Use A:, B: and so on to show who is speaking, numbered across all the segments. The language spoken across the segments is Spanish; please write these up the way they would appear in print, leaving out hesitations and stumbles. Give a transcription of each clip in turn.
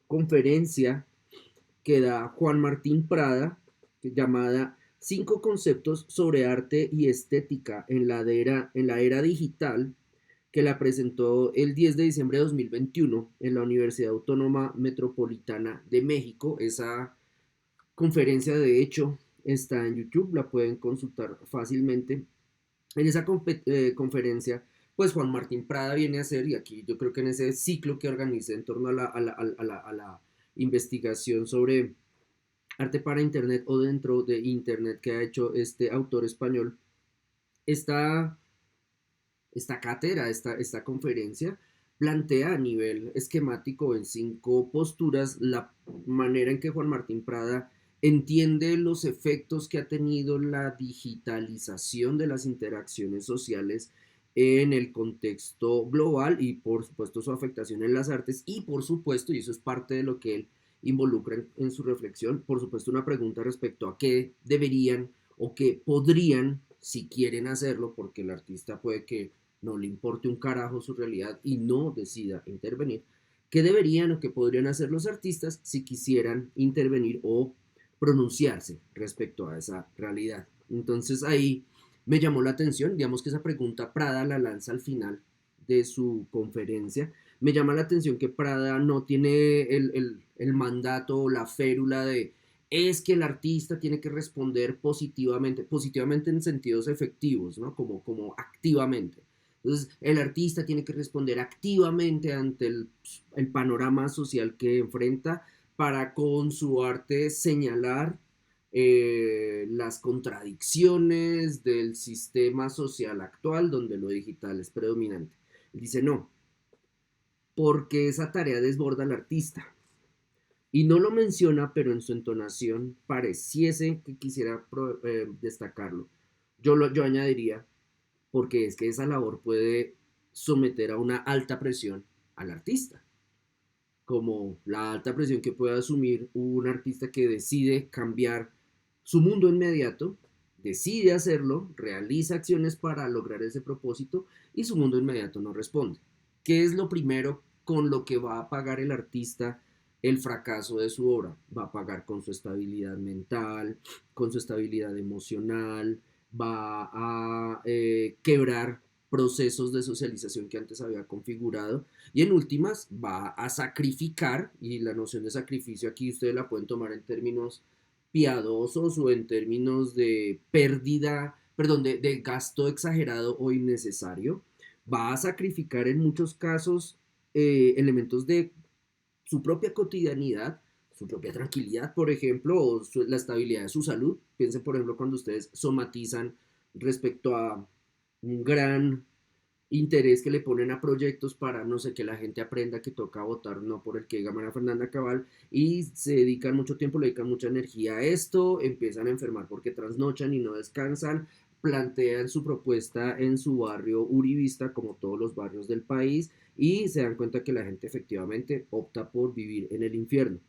A: conferencia que da Juan Martín Prada, llamada Cinco conceptos sobre arte y estética en la era digital, que la presentó el 10 de diciembre de 2021 en la Universidad Autónoma Metropolitana de México. Esa conferencia, de hecho, está en YouTube, la pueden consultar fácilmente. En esa conferencia, pues Juan Martín Prada viene a hacer, y aquí yo creo que en ese ciclo que organiza en torno a la investigación sobre arte para Internet o dentro de Internet que ha hecho este autor español, esta, esta cátedra, esta conferencia, plantea a nivel esquemático en cinco posturas la manera en que Juan Martín Prada entiende los efectos que ha tenido la digitalización de las interacciones sociales en el contexto global y por supuesto su afectación en las artes y por supuesto, y eso es parte de lo que él involucra en su reflexión, por supuesto una pregunta respecto a qué deberían o qué podrían, si quieren hacerlo, porque el artista puede que no le importe un carajo su realidad y no decida intervenir, qué deberían o qué podrían hacer los artistas si quisieran intervenir o pronunciarse respecto a esa realidad. Entonces ahí me llamó la atención, digamos que esa pregunta Prada la lanza al final de su conferencia. Me llama la atención que Prada no tiene el mandato o la férula de es que el artista tiene que responder positivamente, positivamente en sentidos efectivos, ¿no? Como activamente. Entonces, el artista tiene que responder activamente ante el panorama social que enfrenta para con su arte señalar las contradicciones del sistema social actual donde lo digital es predominante. Él dice, no, porque esa tarea desborda al artista. Y no lo menciona, pero en su entonación pareciese que quisiera destacarlo. Yo añadiría, porque es que esa labor puede someter a una alta presión al artista, como la alta presión que puede asumir un artista que decide cambiar su mundo inmediato, decide hacerlo, realiza acciones para lograr ese propósito y su mundo inmediato no responde. ¿Qué es lo primero con lo que va a pagar el artista el fracaso de su obra? Va a pagar con su estabilidad mental, con su estabilidad emocional, va a quebrar procesos de socialización que antes había configurado y en últimas va a sacrificar, y la noción de sacrificio aquí ustedes la pueden tomar en términos piadosos o en términos de pérdida, perdón, de gasto exagerado o innecesario, va a sacrificar en muchos casos elementos de su propia cotidianidad, su propia tranquilidad, por ejemplo, o la estabilidad de su salud. Piensen, por ejemplo, cuando ustedes somatizan respecto a un gran interés que le ponen a proyectos para, no sé, que la gente aprenda que toca votar no por el que diga María Fernanda Cabal y se dedican mucho tiempo, le dedican mucha energía a esto, empiezan a enfermar porque trasnochan y no descansan, plantean su propuesta en su barrio uribista, como todos los barrios del país, y se dan cuenta que la gente efectivamente opta por vivir en el infierno.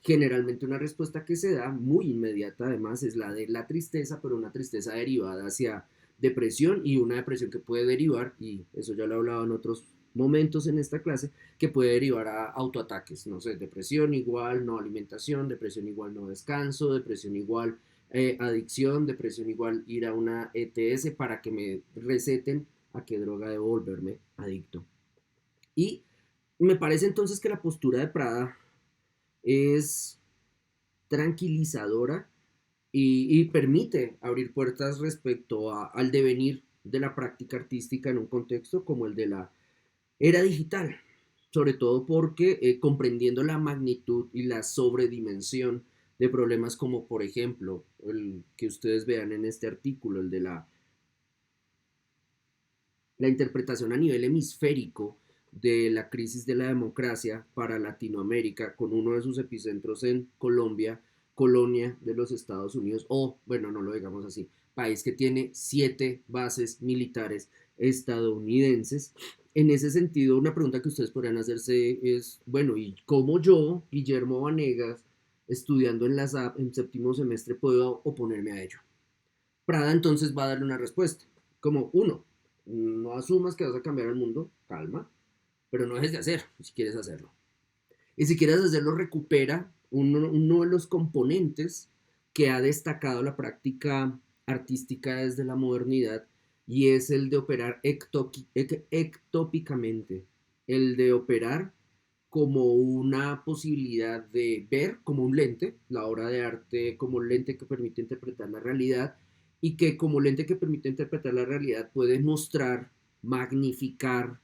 A: Generalmente una respuesta que se da muy inmediata además es la de la tristeza, pero una tristeza derivada hacia depresión y una depresión que puede derivar, y eso ya lo he hablado en otros momentos en esta clase, que puede derivar a autoataques, no sé, depresión igual no alimentación, depresión igual no descanso, depresión igual adicción, depresión igual ir a una ETS para que me receten a qué droga debo volverme adicto. Y me parece entonces que la postura de Prada es tranquilizadora y permite abrir puertas respecto al devenir de la práctica artística en un contexto como el de la era digital, sobre todo porque comprendiendo la magnitud y la sobredimensión de problemas como por ejemplo el que ustedes vean en este artículo, el de la interpretación a nivel hemisférico de la crisis de la democracia para Latinoamérica, con uno de sus epicentros en Colombia, colonia de los Estados Unidos, o bueno, no lo digamos así, país que tiene 7 bases militares estadounidenses. En ese sentido, una pregunta que ustedes podrían hacerse es, bueno, ¿y cómo yo, Guillermo Vanegas, estudiando en la SAP en séptimo semestre, puedo oponerme a ello? Prada entonces va a darle una respuesta, como uno, no asumas que vas a cambiar el mundo, calma, pero no dejes de hacer si quieres hacerlo. Y si quieres hacerlo, recupera uno de los componentes que ha destacado la práctica artística desde la modernidad, y es el de operar ectópicamente, el de operar como una posibilidad de ver como un lente, la obra de arte como un lente que permite interpretar la realidad, y que como lente que permite interpretar la realidad puede mostrar, magnificar,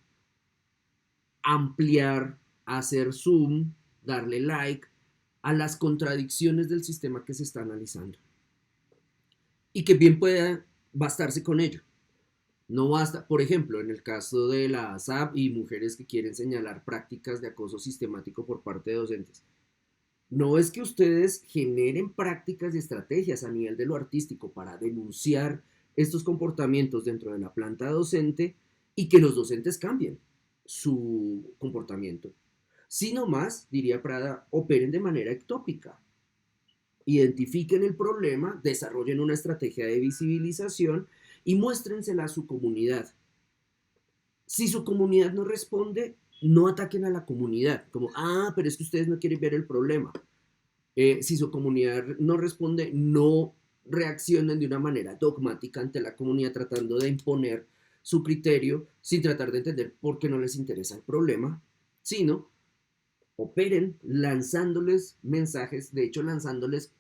A: ampliar, hacer zoom, darle like a las contradicciones del sistema que se está analizando. Y que bien pueda bastarse con ello. No basta, por ejemplo, en el caso de la ASAP y mujeres que quieren señalar prácticas de acoso sistemático por parte de docentes. No es que ustedes generen prácticas y estrategias a nivel de lo artístico para denunciar estos comportamientos dentro de la planta docente y que los docentes cambien su comportamiento, sino más, diría Prada, operen de manera ectópica, identifiquen el problema, desarrollen una estrategia de visibilización y muéstrensela a su comunidad. Si su comunidad no responde, no ataquen a la comunidad, como, pero es que ustedes no quieren ver el problema. Si su comunidad no responde, no reaccionen de una manera dogmática ante la comunidad tratando de imponer su criterio sin tratar de entender por qué no les interesa el problema, sino operen lanzándoles mensajes, de hecho lanzándoles,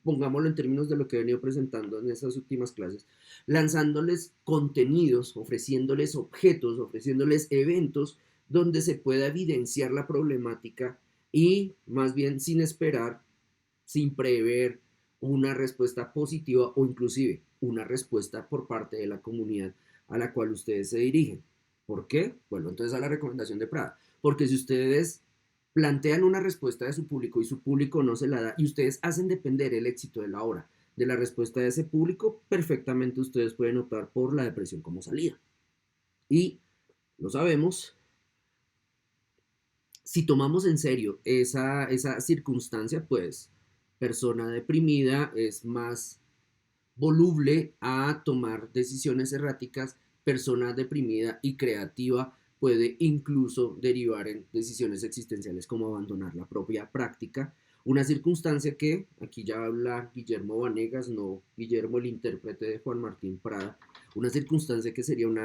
A: pongámoslo en términos de lo que he venido presentando en esas últimas clases, lanzándoles contenidos, ofreciéndoles objetos, ofreciéndoles eventos donde se pueda evidenciar la problemática y más bien sin esperar, sin prever una respuesta positiva o inclusive una respuesta por parte de la comunidad a la cual ustedes se dirigen. ¿Por qué? Bueno, entonces a la recomendación de Prada. Porque si ustedes plantean una respuesta de su público y su público no se la da y ustedes hacen depender el éxito de la obra de la respuesta de ese público, perfectamente ustedes pueden optar por la depresión como salida. Y lo sabemos, si tomamos en serio esa circunstancia, pues persona deprimida es más voluble a tomar decisiones erráticas, persona deprimida y creativa puede incluso derivar en decisiones existenciales como abandonar la propia práctica, una circunstancia que aquí ya habla Guillermo Vanegas, no Guillermo el intérprete de Juan Martín Prada, una circunstancia que sería un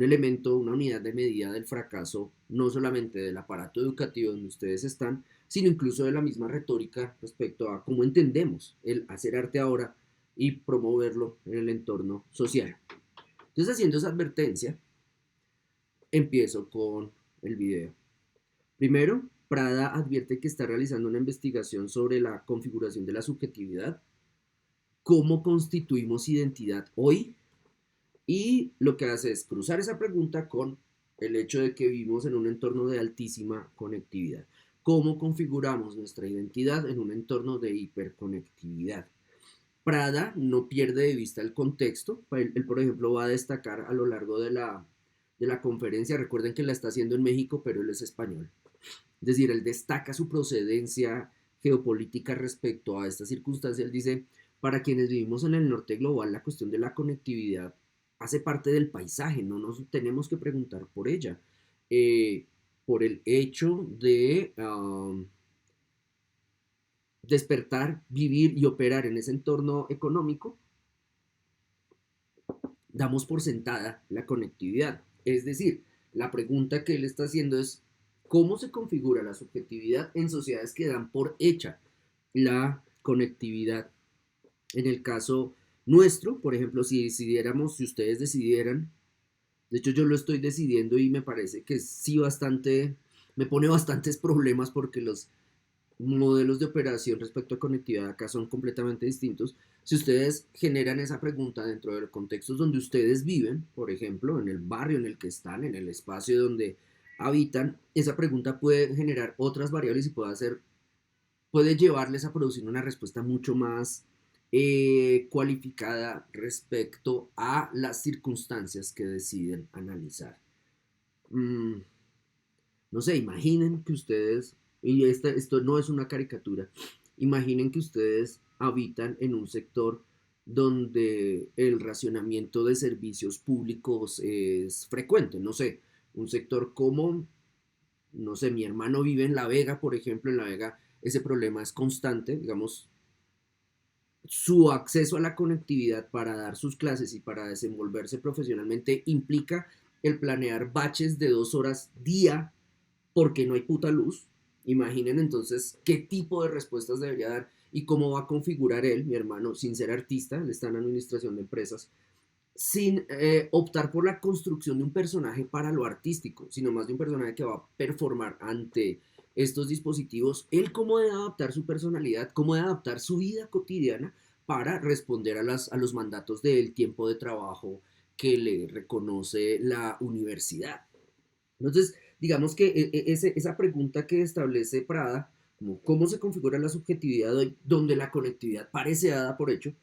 A: elemento, una unidad de medida del fracaso, no solamente del aparato educativo donde ustedes están, sino incluso de la misma retórica respecto a cómo entendemos el hacer arte ahora y promoverlo en el entorno social. Entonces, haciendo esa advertencia, empiezo con el video. Primero, Prada advierte que está realizando una investigación sobre la configuración de la subjetividad, cómo constituimos identidad hoy, y lo que hace es cruzar esa pregunta con el hecho de que vivimos en un entorno de altísima conectividad. ¿Cómo configuramos nuestra identidad en un entorno de hiperconectividad? Prada no pierde de vista el contexto. Él, por ejemplo, va a destacar a lo largo de la conferencia, recuerden que la está haciendo en México, pero él es español. Es decir, él destaca su procedencia geopolítica respecto a esta circunstancia. Él dice, para quienes vivimos en el norte global, la cuestión de la conectividad hace parte del paisaje, no nos tenemos que preguntar por ella. Por el hecho de despertar, vivir y operar en ese entorno económico, damos por sentada la conectividad. Es decir, la pregunta que él está haciendo es, ¿cómo se configura la subjetividad en sociedades que dan por hecha la conectividad? En el caso nuestro, por ejemplo, si decidiéramos, si ustedes decidieran, de hecho yo lo estoy decidiendo y me parece que sí bastante, me pone bastantes problemas porque los modelos de operación respecto a conectividad acá son completamente distintos. Si ustedes generan esa pregunta dentro de los contextos donde ustedes viven, por ejemplo, en el barrio en el que están, en el espacio donde habitan, esa pregunta puede generar otras variables y puede llevarles a producir una respuesta mucho más cualificada respecto a las circunstancias que deciden analizar. Mm, no sé, imaginen que ustedes, y esto no es una caricatura, imaginen que ustedes habitan en un sector donde el racionamiento de servicios públicos es frecuente, no sé, un sector como no sé, mi hermano vive en La Vega, por ejemplo, en La Vega ese problema es constante, digamos, su acceso a la conectividad para dar sus clases y para desenvolverse profesionalmente implica el planear baches de 2 horas día porque no hay puta luz. Imaginen entonces qué tipo de respuestas debería dar y cómo va a configurar él, mi hermano, sin ser artista, él está en administración de empresas, sin optar por la construcción de un personaje para lo artístico, sino más de un personaje que va a performar ante estos dispositivos, él cómo debe adaptar su personalidad, cómo debe adaptar su vida cotidiana para responder a los mandatos del tiempo de trabajo que le reconoce la universidad. Entonces, digamos que esa pregunta que establece Prada, como cómo se configura la subjetividad hoy, donde la conectividad parece dada por hecho,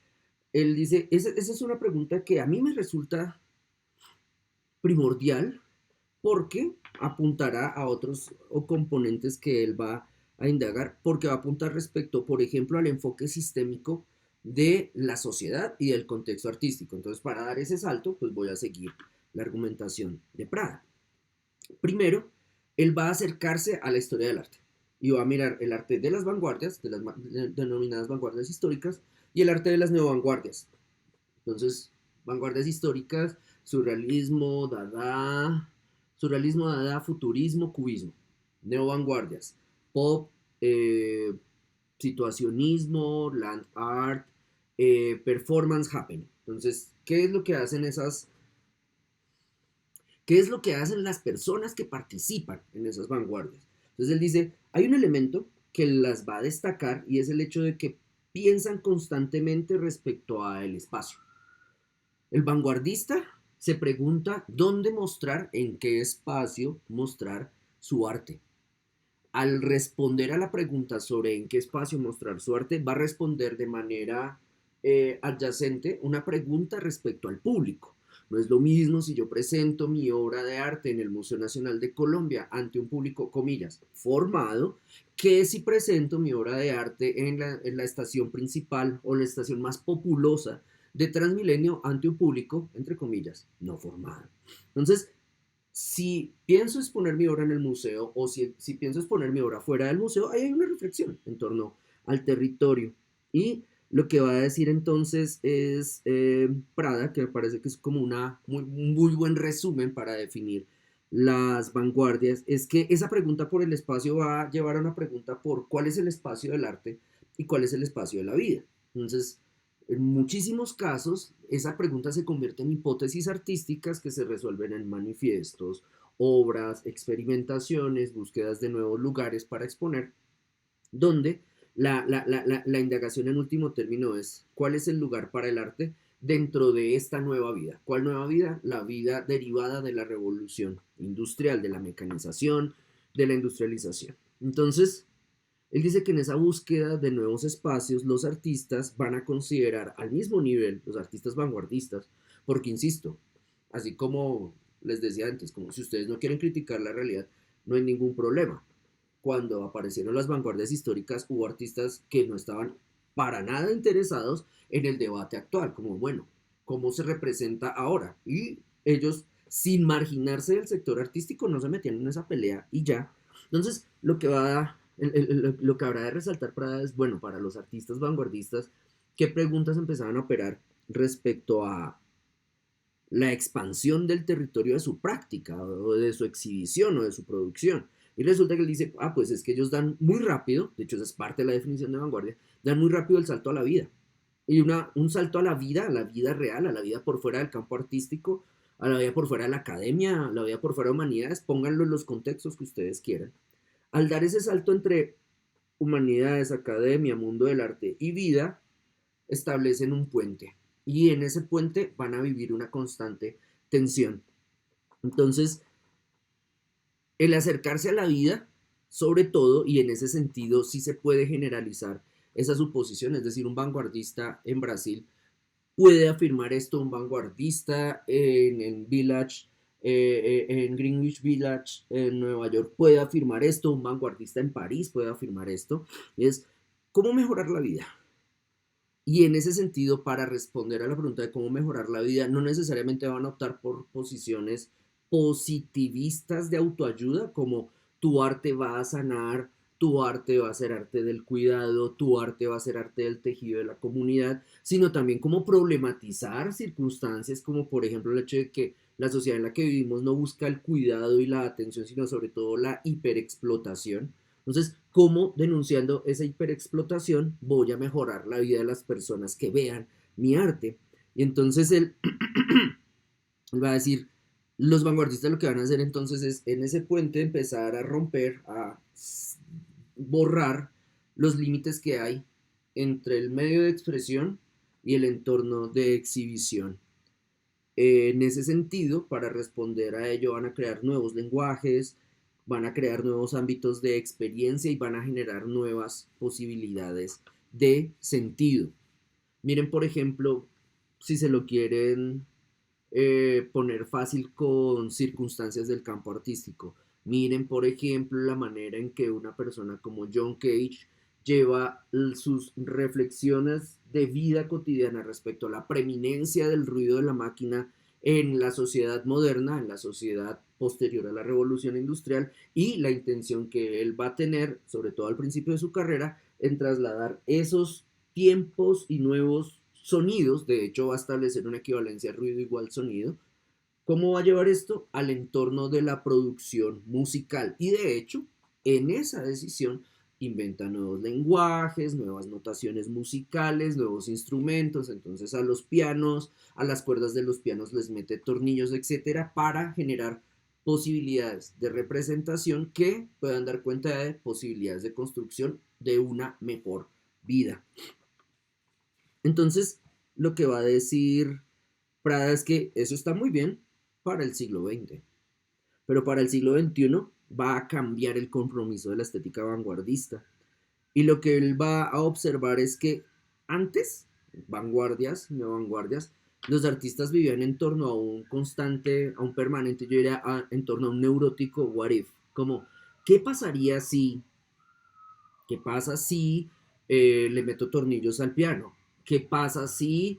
A: él dice, esa es una pregunta que a mí me resulta primordial porque apuntará a otros o componentes que él va a indagar, porque va a apuntar respecto, por ejemplo, al enfoque sistémico de la sociedad y del contexto artístico. Entonces, para dar ese salto, pues voy a seguir la argumentación de Prada. Primero, él va a acercarse a la historia del arte y va a mirar el arte de las vanguardias, de las denominadas vanguardias históricas, y el arte de las neovanguardias. Entonces, vanguardias históricas, surrealismo, dada, futurismo, cubismo. Neovanguardias, pop, eh, situacionismo, land art, performance happening. Entonces, ¿qué es lo que hacen qué es lo que hacen las personas que participan en esas vanguardias? Entonces él dice, hay un elemento que las va a destacar y es el hecho de que piensan constantemente respecto al espacio. El vanguardista se pregunta dónde mostrar, en qué espacio mostrar su arte. Al responder a la pregunta sobre en qué espacio mostrar su arte, va a responder de manera adyacente una pregunta respecto al público. No es lo mismo si yo presento mi obra de arte en el Museo Nacional de Colombia ante un público, comillas, formado, que si presento mi obra de arte en la estación principal o la estación más populosa de Transmilenio ante un público, entre comillas, no formado. Entonces, si pienso exponer mi obra en el museo o si pienso exponer mi obra fuera del museo, ahí hay una reflexión en torno al territorio. Y lo que va a decir entonces es Prada, que me parece que es como un muy buen resumen para definir las vanguardias, es que esa pregunta por el espacio va a llevar a una pregunta por cuál es el espacio del arte y cuál es el espacio de la vida. Entonces, en muchísimos casos, esa pregunta se convierte en hipótesis artísticas que se resuelven en manifiestos, obras, experimentaciones, búsquedas de nuevos lugares para exponer, donde la indagación en último término es cuál es el lugar para el arte dentro de esta nueva vida. ¿Cuál nueva vida? La vida derivada de la revolución industrial, de la mecanización, de la industrialización. Entonces, él dice que en esa búsqueda de nuevos espacios, los artistas van a considerar al mismo nivel, los artistas vanguardistas, porque insisto, así como les decía antes, como si ustedes no quieren criticar la realidad, no hay ningún problema. Cuando aparecieron las vanguardias históricas, hubo artistas que no estaban para nada interesados en el debate actual, como, bueno, ¿cómo se representa ahora? Y ellos, sin marginarse del sector artístico, no se metían en esa pelea y ya. Entonces, lo que habrá de resaltar para, es, bueno, para los artistas vanguardistas, qué preguntas empezaban a operar respecto a la expansión del territorio de su práctica o de su exhibición o de su producción. Y resulta que él dice, ah, pues es que ellos dan muy rápido, de hecho esa es parte de la definición de vanguardia, dan muy rápido el salto a la vida. Y un salto a la vida real, a la vida por fuera del campo artístico, a la vida por fuera de la academia, a la vida por fuera de humanidades, pónganlo en los contextos que ustedes quieran. Al dar ese salto entre humanidades, academia, mundo del arte y vida, establecen un puente. Y en ese puente van a vivir una constante tensión. Entonces, el acercarse a la vida, sobre todo, y en ese sentido sí se puede generalizar esa suposición, es decir, un vanguardista en Brasil puede afirmar esto, un vanguardista en Village, en Greenwich Village, en Nueva York, puede afirmar esto, un vanguardista en París puede afirmar esto, es cómo mejorar la vida. Y en ese sentido, para responder a la pregunta de cómo mejorar la vida, no necesariamente van a optar por posiciones positivistas de autoayuda, como tu arte va a sanar, tu arte va a ser arte del cuidado, tu arte va a ser arte del tejido de la comunidad, sino también como problematizar circunstancias como por ejemplo el hecho de que la sociedad en la que vivimos no busca el cuidado y la atención, sino sobre todo la hiperexplotación. Entonces, ¿cómo denunciando esa hiperexplotación voy a mejorar la vida de las personas que vean mi arte? Y entonces él va a decir, los vanguardistas lo que van a hacer entonces es en ese puente empezar a romper, a borrar los límites que hay entre el medio de expresión y el entorno de exhibición. En ese sentido, para responder a ello, van a crear nuevos lenguajes, van a crear nuevos ámbitos de experiencia y van a generar nuevas posibilidades de sentido. Miren, por ejemplo, si se lo quieren poner fácil con circunstancias del campo artístico. Miren, por ejemplo, la manera en que una persona como John Cage lleva sus reflexiones de vida cotidiana respecto a la preeminencia del ruido de la máquina en la sociedad moderna, en la sociedad posterior a la revolución industrial, y la intención que él va a tener, sobre todo al principio de su carrera, en trasladar esos tiempos y nuevos sonidos. De hecho va a establecer una equivalencia ruido igual sonido. ¿Cómo va a llevar esto? Al entorno de la producción musical. Y de hecho, en esa decisión inventa nuevos lenguajes, nuevas notaciones musicales, nuevos instrumentos. Entonces a los pianos, a las cuerdas de los pianos les mete tornillos, etcétera, para generar posibilidades de representación que puedan dar cuenta de posibilidades de construcción de una mejor vida. Entonces, lo que va a decir Prada es que eso está muy bien para el siglo XX, pero para el siglo XXI va a cambiar el compromiso de la estética vanguardista. Y lo que él va a observar es que antes, vanguardias, neovanguardias, los artistas vivían en torno a un constante, a un permanente, yo diría, en torno a un neurótico what if, como, ¿qué pasaría si, qué pasa si le meto tornillos al piano? ¿Qué pasa si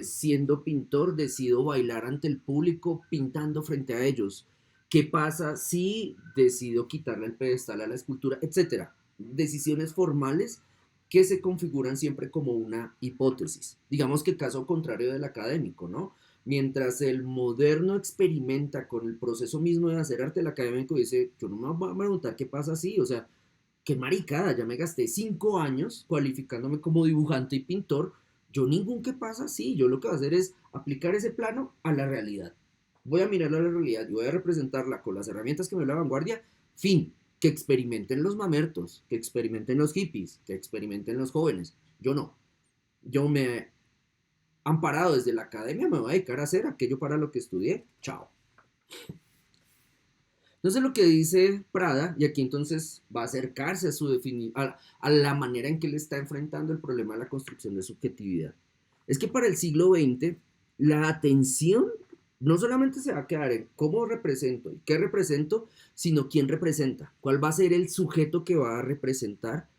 A: siendo pintor decido bailar ante el público pintando frente a ellos? ¿Qué pasa si decido quitarle el pedestal a la escultura? Etcétera. Decisiones formales que se configuran siempre como una hipótesis. Digamos que el caso contrario del académico, ¿no? Mientras el moderno experimenta con el proceso mismo de hacer arte, el académico dice, yo no me voy a preguntar qué pasa así, o sea, qué maricada, ya me gasté 5 años cualificándome como dibujante y pintor, yo ningún qué pasa así, yo lo que voy a hacer es aplicar ese plano a la realidad. Voy a mirar a la realidad y voy a representarla con las herramientas que me da la vanguardia, fin, que experimenten los mamertos, que experimenten los hippies, que experimenten los jóvenes, yo no. Yo me amparado desde la academia, me voy a dedicar a hacer aquello para lo que estudié, chao. Entonces lo que dice Prada, y aquí entonces va a acercarse a, a la manera en que él está enfrentando el problema de la construcción de subjetividad, es que para el siglo XX la atención no solamente se va a quedar en cómo represento y qué represento, sino quién representa, cuál va a ser el sujeto que va a representar,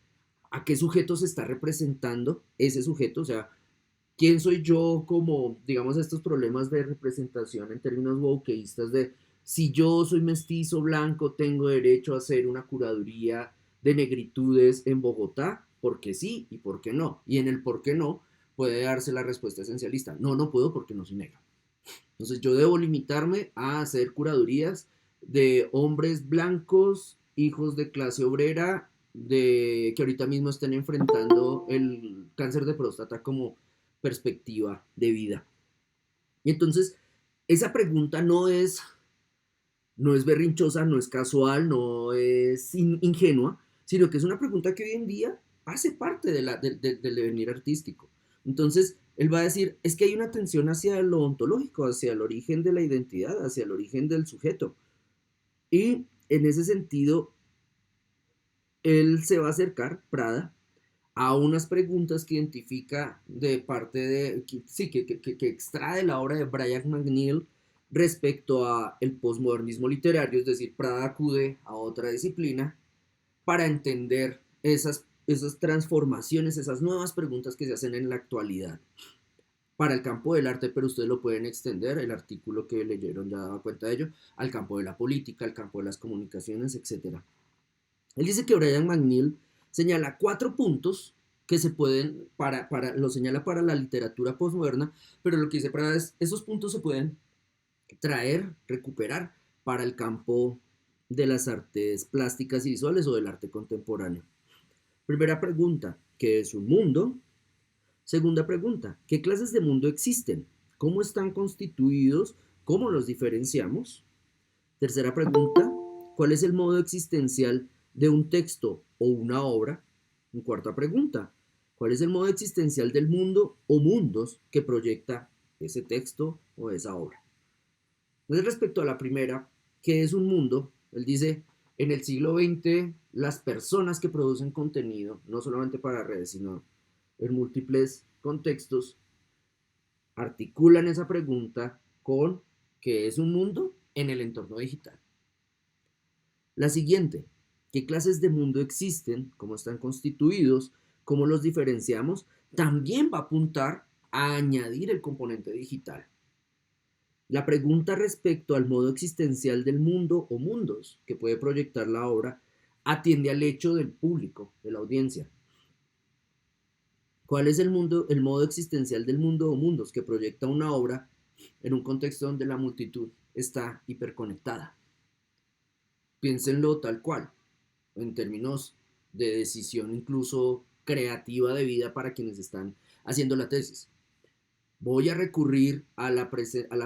A: a qué sujeto se está representando ese sujeto, o sea, quién soy yo como, digamos, estos problemas de representación en términos wokeístas de si yo soy mestizo blanco, tengo derecho a hacer una curaduría de negritudes en Bogotá, porque sí y porque no. Y en el por qué no puede darse la respuesta esencialista. No, no puedo porque no soy negro. Entonces yo debo limitarme a hacer curadurías de hombres blancos, hijos de clase obrera, de que ahorita mismo estén enfrentando el cáncer de próstata como perspectiva de vida. Y entonces, esa pregunta no es berrinchosa, no es casual, no es ingenua, sino que es una pregunta que hoy en día hace parte del devenir artístico. Entonces, él va a decir, es que hay una tensión hacia lo ontológico, hacia el origen de la identidad, hacia el origen del sujeto. Y en ese sentido, él se va a acercar, Prada, a unas preguntas que identifica de parte de, sí, que extrae la obra de Brian McNeill respecto a el posmodernismo literario, es decir, Prada acude a otra disciplina para entender esas transformaciones, esas nuevas preguntas que se hacen en la actualidad. para el campo del arte, pero ustedes lo pueden extender, el artículo que leyeron ya daba cuenta de ello, al campo de la política, al campo de las comunicaciones, etcétera. Él dice que Brian McNeill señala 4 puntos que se pueden, lo señala para la literatura postmoderna, pero lo que dice Prada es, esos puntos se pueden traer, recuperar para el campo de las artes plásticas y visuales o del arte contemporáneo. Primera pregunta, ¿qué es un mundo? Segunda pregunta, ¿qué clases de mundo existen? ¿Cómo están constituidos? ¿Cómo los diferenciamos? Tercera pregunta, ¿cuál es el modo existencial de un texto o una obra? Y cuarta pregunta, ¿cuál es el modo existencial del mundo o mundos que proyecta ese texto o esa obra? Entonces, respecto a la primera, ¿qué es un mundo? Él dice, en el siglo XX, las personas que producen contenido, no solamente para redes, sino en múltiples contextos, articulan esa pregunta con ¿qué es un mundo en el entorno digital? La siguiente, ¿qué clases de mundo existen? ¿Cómo están constituidos? ¿Cómo los diferenciamos? También va a apuntar a añadir el componente digital. La pregunta respecto al modo existencial del mundo o mundos que puede proyectar la obra atiende al hecho del público, de la audiencia. ¿Cuál es el modo existencial del mundo o mundos que proyecta una obra en un contexto donde la multitud está hiperconectada? Piénsenlo tal cual, en términos de decisión incluso creativa de vida para quienes están haciendo la tesis. Voy a recurrir a la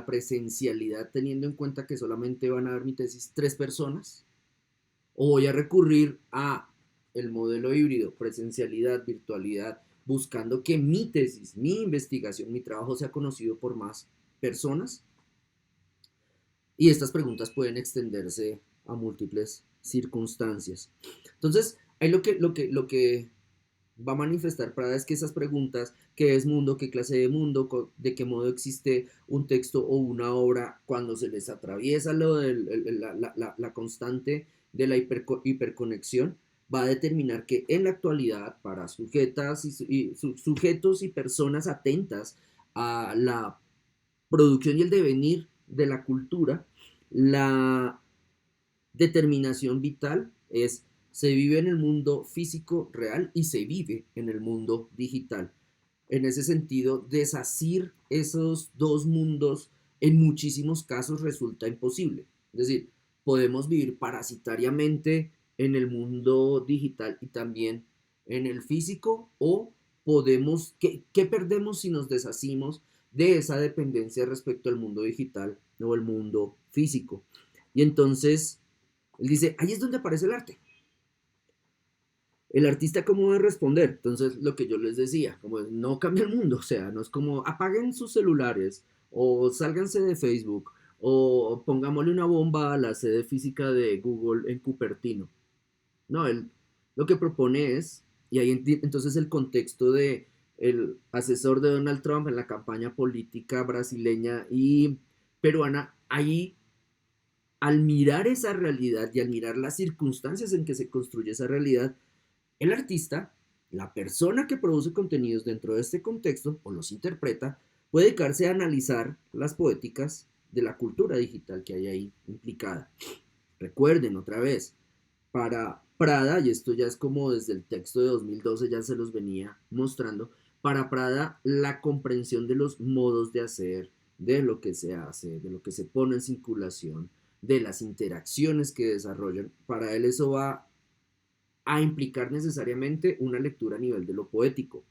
A: presencialidad teniendo en cuenta que solamente van a ver mi tesis 3 personas, o voy a recurrir a el modelo híbrido, presencialidad, virtualidad, buscando que mi tesis, mi investigación, mi trabajo sea conocido por más personas. Y estas preguntas pueden extenderse a múltiples circunstancias. Entonces, ahí lo que va a manifestar Prada es que esas preguntas, ¿qué es mundo? ¿Qué clase de mundo? ¿De qué modo existe un texto o una obra? Cuando se les atraviesa la constante de la hiperconexión, va a determinar que en la actualidad, para sujetos y personas atentas a la producción y el devenir de la cultura, la determinación vital es se vive en el mundo físico real y se vive en el mundo digital. En ese sentido, desasir esos dos mundos en muchísimos casos resulta imposible. Es decir, podemos vivir parasitariamente en el mundo digital y también en el físico, o podemos, ¿qué perdemos si nos deshacimos de esa dependencia respecto al mundo digital o el mundo físico? Y entonces, él dice, ahí es donde aparece el arte. El artista, ¿cómo debe responder? Entonces, lo que yo les decía, como no cambia el mundo, o sea, no es como apaguen sus celulares o sálganse de Facebook o pongámosle una bomba a la sede física de Google en Cupertino. No, él lo que propone es, y ahí entonces el contexto de el asesor de Donald Trump en la campaña política brasileña y peruana, ahí al mirar esa realidad y al mirar las circunstancias en que se construye esa realidad, el artista, la persona que produce contenidos dentro de este contexto o los interpreta, puede dedicarse a analizar las poéticas de la cultura digital que hay ahí implicada. Recuerden otra vez, para Prada, y esto ya es como desde el texto de 2012 ya se los venía mostrando, para Prada la comprensión de los modos de hacer, de lo que se hace, de lo que se pone en circulación, de las interacciones que desarrollan, para él eso va a implicar necesariamente una lectura a nivel de lo poético.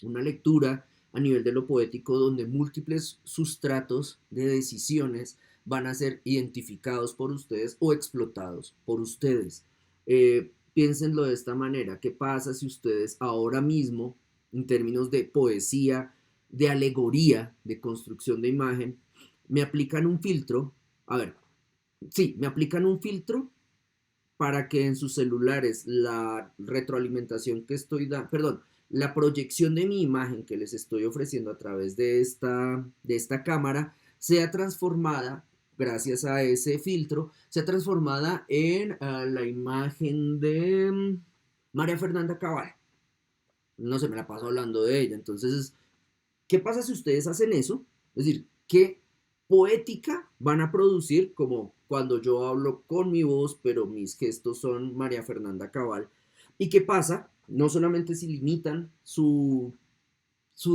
A: Una lectura a nivel de lo poético donde múltiples sustratos de decisiones van a ser identificados por ustedes o explotados por ustedes. Piénsenlo de esta manera. ¿Qué pasa si ustedes ahora mismo, en términos de poesía, de alegoría, de construcción de imagen, me aplican un filtro? A ver, sí, me aplican un filtro para que en sus celulares la retroalimentación que estoy dando, perdón, la proyección de mi imagen que les estoy ofreciendo a través de esta cámara sea transformada, gracias a ese filtro, sea transformada en la imagen de María Fernanda Cabal. No se me la paso hablando de ella, entonces ¿Qué pasa si ustedes hacen eso? Es decir, ¿qué poética van a producir? Como cuando yo hablo con mi voz, pero mis gestos son María Fernanda Cabal. ¿Y qué pasa? No solamente si limitan su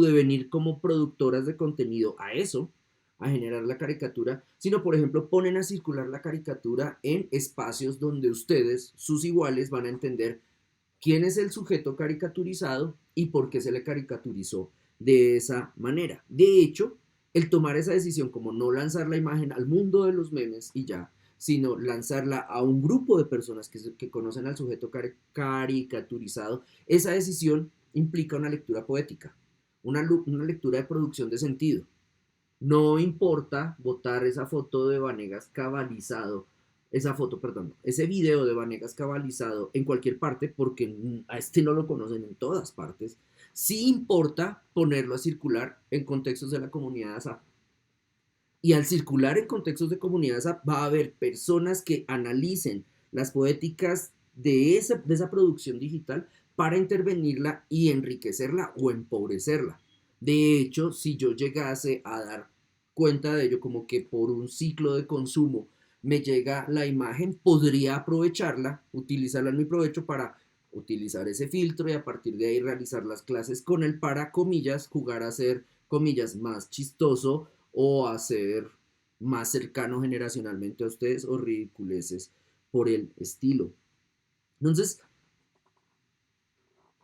A: devenir como productoras de contenido a eso, a generar la caricatura, sino por ejemplo ponen a circular la caricatura en espacios donde ustedes, sus iguales, van a entender quién es el sujeto caricaturizado y por qué se le caricaturizó de esa manera. De hecho, el tomar esa decisión como no lanzar la imagen al mundo de los memes y ya, sino lanzarla a un grupo de personas que conocen al sujeto caricaturizado, esa decisión implica una lectura poética, una lectura de producción de sentido. No importa botar esa foto de Vanegas cabalizado, esa foto, perdón, ese video de Vanegas cabalizado en cualquier parte, porque a este no lo conocen en todas partes. Sí importa ponerlo a circular en contextos de la comunidad ASAP. Y al circular en contextos de comunidad ASAP va a haber personas que analicen las poéticas de esa producción digital para intervenirla y enriquecerla o empobrecerla. De hecho, si yo llegase a dar cuenta de ello como que por un ciclo de consumo me llega la imagen, podría aprovecharla, utilizarla en mi provecho para utilizar ese filtro y a partir de ahí realizar las clases con él para, comillas, jugar a ser, comillas, más chistoso o a ser más cercano generacionalmente a ustedes o ridiculeces por el estilo. Entonces,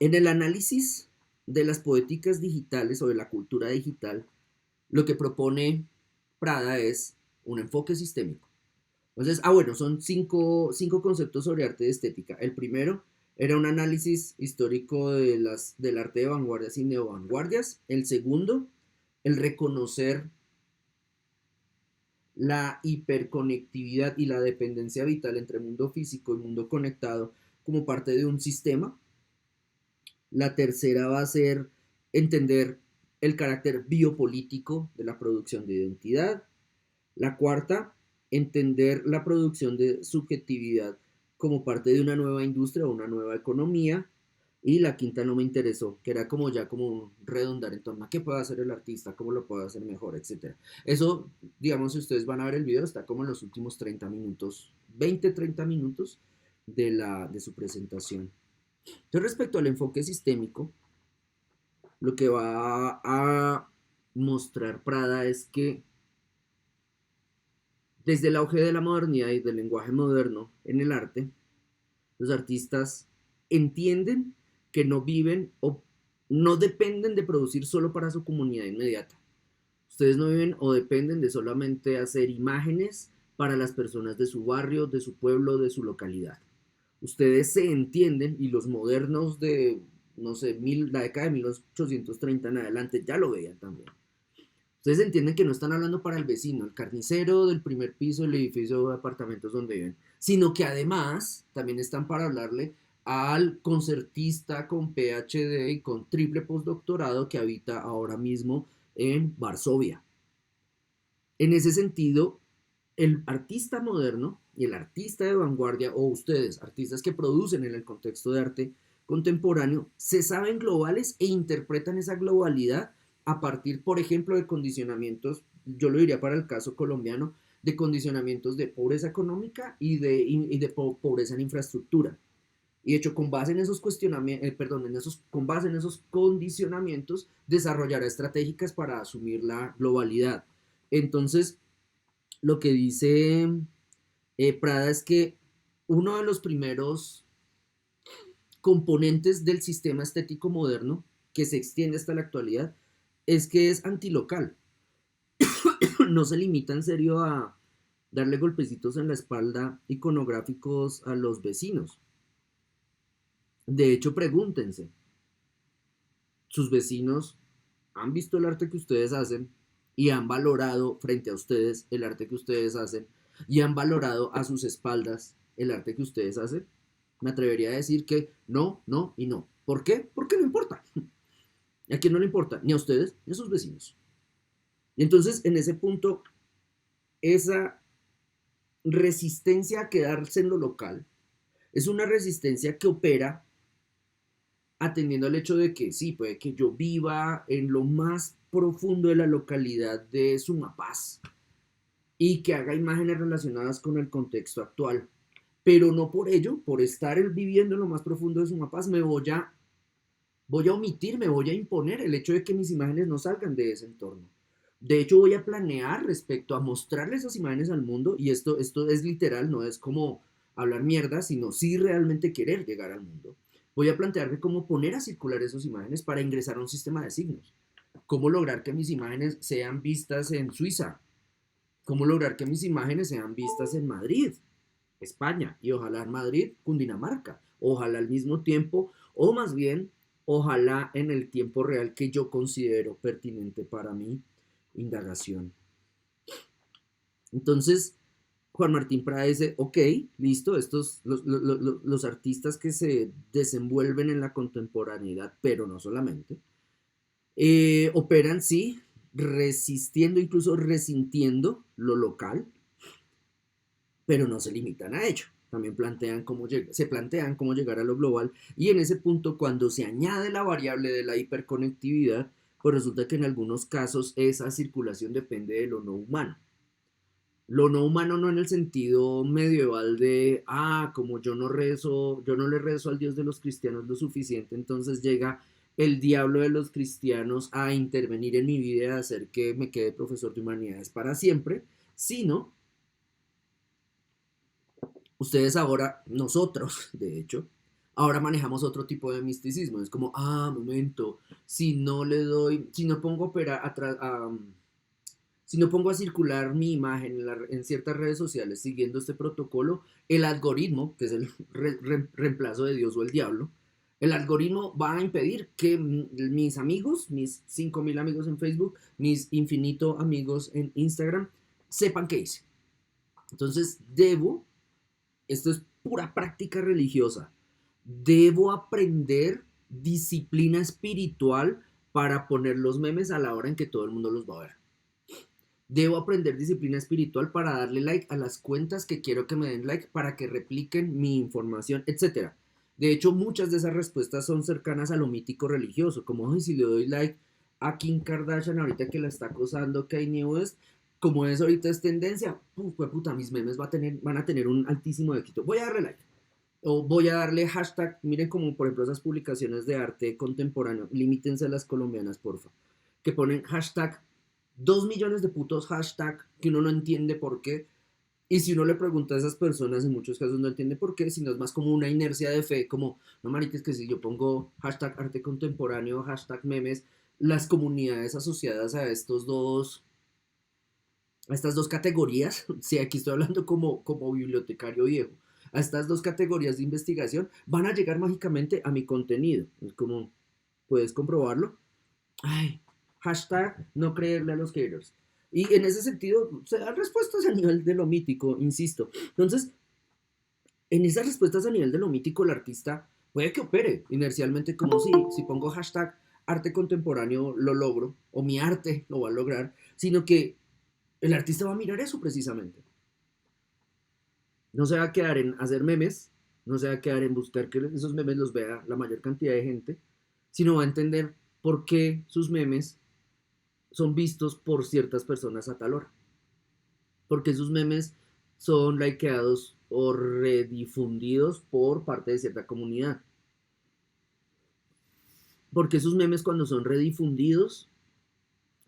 A: en el análisis de las poéticas digitales o de la cultura digital, lo que propone Prada es un enfoque sistémico. Entonces, bueno, son cinco conceptos sobre arte y estética. El primero era un análisis histórico del arte de vanguardias y neovanguardias. El segundo, el reconocer la hiperconectividad y la dependencia vital entre mundo físico y mundo conectado como parte de un sistema. La tercera va a ser entender el carácter biopolítico de la producción de identidad. La cuarta, entender la producción de subjetividad como parte de una nueva industria o una nueva economía. Y la quinta no me interesó, que era como ya como redondar en torno a qué puede hacer el artista, cómo lo puede hacer mejor, etcétera. Eso, digamos, si ustedes van a ver el video, está como en los últimos 30 minutos, 20-30 minutos de su presentación. Entonces, respecto al enfoque sistémico, lo que va a mostrar Prada es que desde el auge de la modernidad y del lenguaje moderno en el arte, los artistas entienden que no viven o no dependen de producir solo para su comunidad inmediata. Ustedes no viven o dependen de solamente hacer imágenes para las personas de su barrio, de su pueblo, de su localidad. Ustedes se entienden y los modernos de, no sé, la década de 1830 en adelante ya lo veían también. Ustedes entienden que no están hablando para el vecino, el carnicero del primer piso del edificio de apartamentos donde viven, sino que además también están para hablarle al concertista con PhD y con triple postdoctorado que habita ahora mismo en Varsovia. En ese sentido, el artista moderno y el artista de vanguardia, o ustedes, artistas que producen en el contexto de arte contemporáneo, se saben globales e interpretan esa globalidad a partir, por ejemplo, de condicionamientos, yo lo diría para el caso colombiano, de condicionamientos de pobreza económica y de pobreza en infraestructura. Y de hecho, con base en esos con base en esos condicionamientos, desarrollará estratégicas para asumir la globalidad. Entonces, lo que dice Prada es que uno de los primeros componentes del sistema estético moderno que se extiende hasta la actualidad es que es antilocal. No se limita en serio a darle golpecitos en la espalda iconográficos a los vecinos. De hecho, pregúntense, ¿sus vecinos han visto el arte que ustedes hacen y han valorado frente a ustedes el arte que ustedes hacen y han valorado a sus espaldas el arte que ustedes hacen? Me atrevería a decir que no, no y no. ¿Por qué? Porque no importa. ¿A quién no le importa? Ni a ustedes ni a sus vecinos. Y entonces, en ese punto, esa resistencia a quedarse en lo local es una resistencia que opera atendiendo al hecho de que sí, puede que yo viva en lo más profundo de la localidad de Sumapaz y que haga imágenes relacionadas con el contexto actual. Pero no por ello, por estar viviendo en lo más profundo de Sumapaz, voy a omitir, me voy a imponer el hecho de que mis imágenes no salgan de ese entorno. De hecho, voy a planear respecto a mostrarle esas imágenes al mundo, y esto es literal, no es como hablar mierda, sino sí realmente querer llegar al mundo. Voy a plantearme cómo poner a circular esas imágenes para ingresar a un sistema de signos. Cómo lograr que mis imágenes sean vistas en Suiza. Cómo lograr que mis imágenes sean vistas en Madrid, España, y ojalá en Madrid, Cundinamarca. Ojalá al mismo tiempo, o más bien, ojalá en el tiempo real que yo considero pertinente para mi indagación. Entonces, Juan Martín Prada dice, ok, listo, los artistas que se desenvuelven en la contemporaneidad, pero no solamente, operan, sí, resistiendo, incluso resintiendo lo local, pero no se limitan a ello. También se plantean cómo llegar a lo global, y en ese punto, cuando se añade la variable de la hiperconectividad, pues resulta que en algunos casos esa circulación depende de lo no humano. Lo no humano no en el sentido medieval de, como yo no le rezo al Dios de los cristianos lo suficiente, entonces llega el diablo de los cristianos a intervenir en mi vida y a hacer que me quede profesor de humanidades para siempre, sino ustedes ahora, nosotros, de hecho, ahora manejamos otro tipo de misticismo. Es como, momento, si no pongo si no pongo a circular mi imagen en ciertas redes sociales siguiendo este protocolo, el algoritmo, que es el reemplazo de Dios o el diablo, el algoritmo va a impedir que mis amigos, mis 5.000 amigos en Facebook, mis infinito amigos en Instagram, sepan qué hice. Entonces esto es pura práctica religiosa, debo aprender disciplina espiritual para poner los memes a la hora en que todo el mundo los va a ver. Debo aprender disciplina espiritual para darle like a las cuentas que quiero que me den like para que repliquen mi información, etc. De hecho, muchas de esas respuestas son cercanas a lo mítico religioso, como, si le doy like a Kim Kardashian ahorita que la está acosando Kanye West, como es ahorita es tendencia, puta, mis memes van a tener un altísimo éxito. Voy a darle like. O voy a darle hashtag, miren como por ejemplo esas publicaciones de arte contemporáneo, limítense a las colombianas, porfa, que ponen hashtag 2 millones de putos hashtag que uno no entiende por qué. Y si uno le pregunta a esas personas, en muchos casos no entiende por qué, sino es más como una inercia de fe, como, no marica, que si yo pongo hashtag arte contemporáneo, hashtag memes, las comunidades asociadas a estas dos categorías, sí, aquí estoy hablando como bibliotecario viejo, a estas dos categorías de investigación, van a llegar mágicamente a mi contenido. Es como, puedes comprobarlo. Ay, hashtag no creerle a los haters. Y en ese sentido, se dan respuestas a nivel de lo mítico, insisto. Entonces, en esas respuestas a nivel de lo mítico, el artista puede que opere inercialmente como si pongo hashtag arte contemporáneo lo logro, o mi arte lo va a lograr, sino que el artista va a mirar eso precisamente. No se va a quedar en hacer memes, no se va a quedar en buscar que esos memes los vea la mayor cantidad de gente, sino va a entender por qué sus memes son vistos por ciertas personas a tal hora. Porque sus memes son likeados o redifundidos por parte de cierta comunidad. Porque sus memes cuando son redifundidos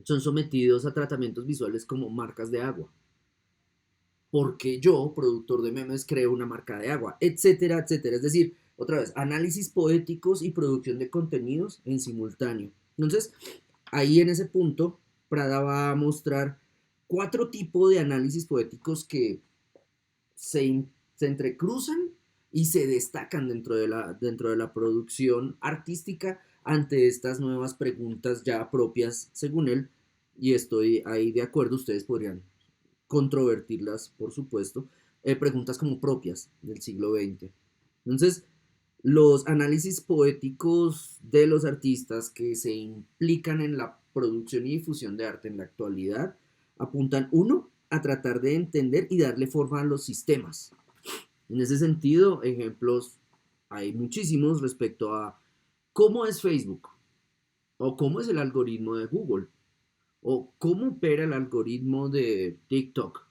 A: son sometidos a tratamientos visuales como marcas de agua. Porque yo, productor de memes, creo una marca de agua, etcétera, etcétera. Es decir, otra vez, análisis poéticos y producción de contenidos en simultáneo. Entonces, ahí en ese punto, Prada va a mostrar 4 tipos de análisis poéticos que se entrecruzan y se destacan dentro de la producción artística ante estas nuevas preguntas ya propias, según él, y estoy ahí de acuerdo, ustedes podrían controvertirlas, por supuesto, preguntas como propias del siglo XX. Entonces, los análisis poéticos de los artistas que se implican en la producción y difusión de arte en la actualidad apuntan, uno, a tratar de entender y darle forma a los sistemas. En ese sentido, ejemplos hay muchísimos respecto a ¿Cómo es Facebook? ¿O cómo es el algoritmo de Google? ¿O cómo opera el algoritmo de TikTok?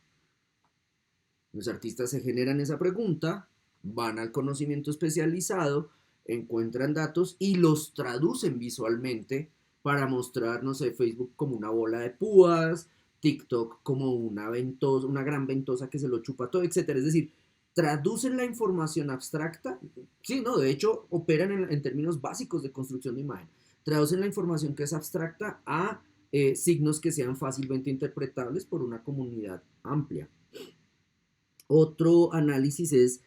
A: Los artistas se generan esa pregunta, van al conocimiento especializado, encuentran datos y los traducen visualmente para mostrar, no sé, Facebook como una bola de púas, TikTok como una ventosa, una gran ventosa que se lo chupa todo, etcétera. Es decir, traducen la información abstracta, sí, no, de hecho operan en términos básicos de construcción de imagen, traducen la información que es abstracta a signos que sean fácilmente interpretables por una comunidad amplia. Otro análisis es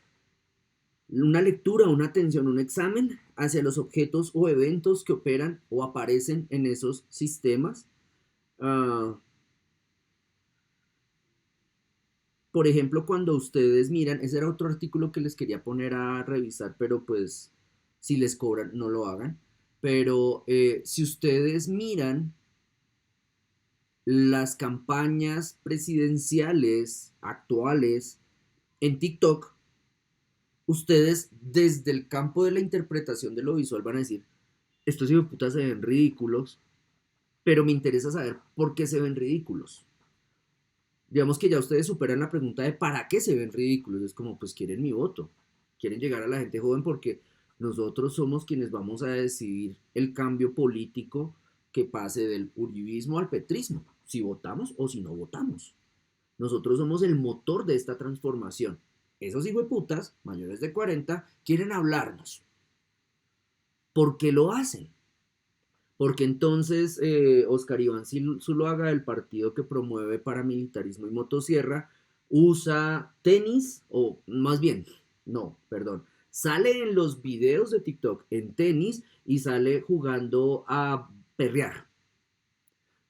A: una lectura, una atención, un examen hacia los objetos o eventos que operan o aparecen en esos sistemas. Uh, por ejemplo, cuando ustedes miran, ese era otro artículo que les quería poner a revisar, pero pues si les cobran, no lo hagan. Pero si ustedes miran las campañas presidenciales actuales en TikTok, ustedes desde el campo de la interpretación de lo visual van a decir, estos hijoputas se ven ridículos, pero me interesa saber por qué se ven ridículos. Digamos que ya ustedes superan la pregunta de para qué se ven ridículos, es como pues quieren mi voto, quieren llegar a la gente joven porque nosotros somos quienes vamos a decidir el cambio político que pase del uribismo al petrismo, si votamos o si no votamos. Nosotros somos el motor de esta transformación. Esos hijueputas, mayores de 40, quieren hablarnos. ¿Por qué lo hacen? Porque entonces Oscar Iván Zuluaga, del partido que promueve paramilitarismo y motosierra, usa tenis, o más bien, no, perdón, sale en los videos de TikTok en tenis y sale jugando a perrear.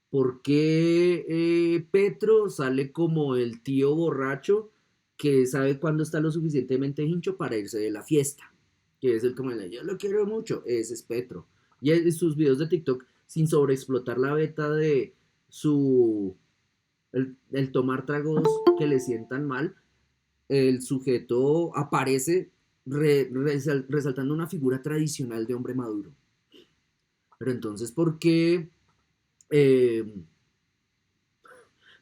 A: ¿Por qué Petro sale como el tío borracho que sabe cuándo está lo suficientemente hincho para irse de la fiesta? Que es el como el yo lo quiero mucho, ese es Petro. Y en sus videos de TikTok, sin sobreexplotar la beta de su el tomar tragos que le sientan mal, el sujeto aparece resaltando una figura tradicional de hombre maduro. Pero entonces, ¿por qué eh,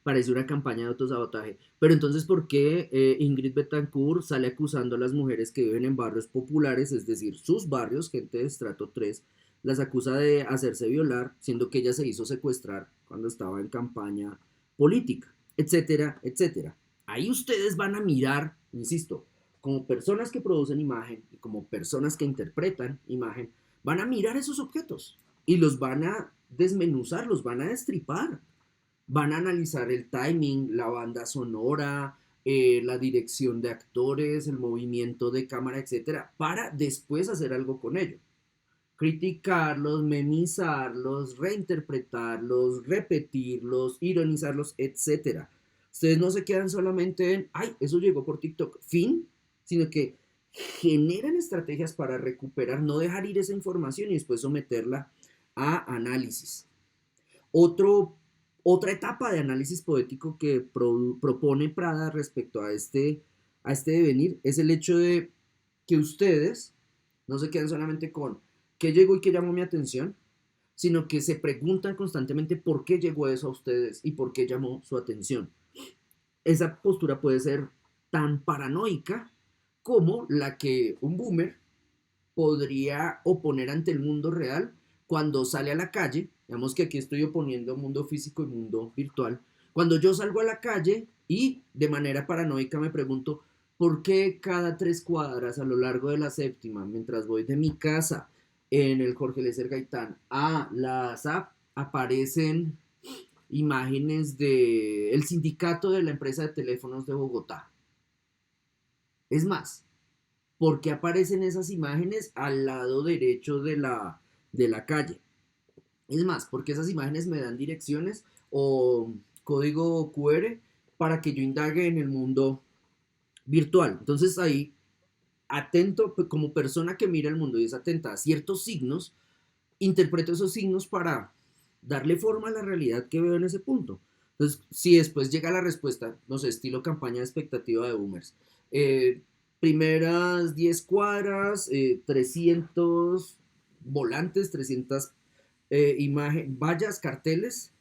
A: parece una campaña de autosabotaje? Pero entonces, ¿por qué Ingrid Betancourt sale acusando a las mujeres que viven en barrios populares, es decir, sus barrios, gente de estrato 3, las acusa de hacerse violar, siendo que ella se hizo secuestrar cuando estaba en campaña política, etcétera, etcétera? Ahí ustedes van a mirar, insisto, como personas que producen imagen y como personas que interpretan imagen, van a mirar esos objetos y los van a desmenuzar, los van a destripar, van a analizar el timing, la banda sonora, la dirección de actores, el movimiento de cámara, etcétera, para después hacer algo con ello. Criticarlos, memizarlos, reinterpretarlos, repetirlos, ironizarlos, etcétera. Ustedes no se quedan solamente en, ay, eso llegó por TikTok, fin, sino que generan estrategias para recuperar, no dejar ir esa información y después someterla a análisis. Otro Otra etapa de análisis poético que propone Prada respecto a este devenir es el hecho de que ustedes no se quedan solamente con qué llegó y qué llamó mi atención, sino que se preguntan constantemente por qué llegó eso a ustedes y por qué llamó su atención. Esa postura puede ser tan paranoica como la que un boomer podría oponer ante el mundo real cuando sale a la calle. Digamos que aquí estoy oponiendo mundo físico y mundo virtual. Cuando yo salgo a la calle y de manera paranoica me pregunto, ¿por qué cada 3 cuadras a lo largo de la séptima, mientras voy de mi casa en el Jorge Eliezer Gaitán a la SAP, aparecen imágenes de el sindicato de la empresa de teléfonos de Bogotá? Es más, ¿por qué aparecen esas imágenes al lado derecho de la calle? Es más, porque esas imágenes me dan direcciones o código QR para que yo indague en el mundo virtual. Entonces ahí, atento, como persona que mira el mundo y es atenta a ciertos signos, interpreto esos signos para darle forma a la realidad que veo en ese punto. Entonces, si después llega la respuesta, no sé, estilo campaña de expectativa de boomers, primeras 10 cuadras, 300 volantes, 300 vallas, carteles,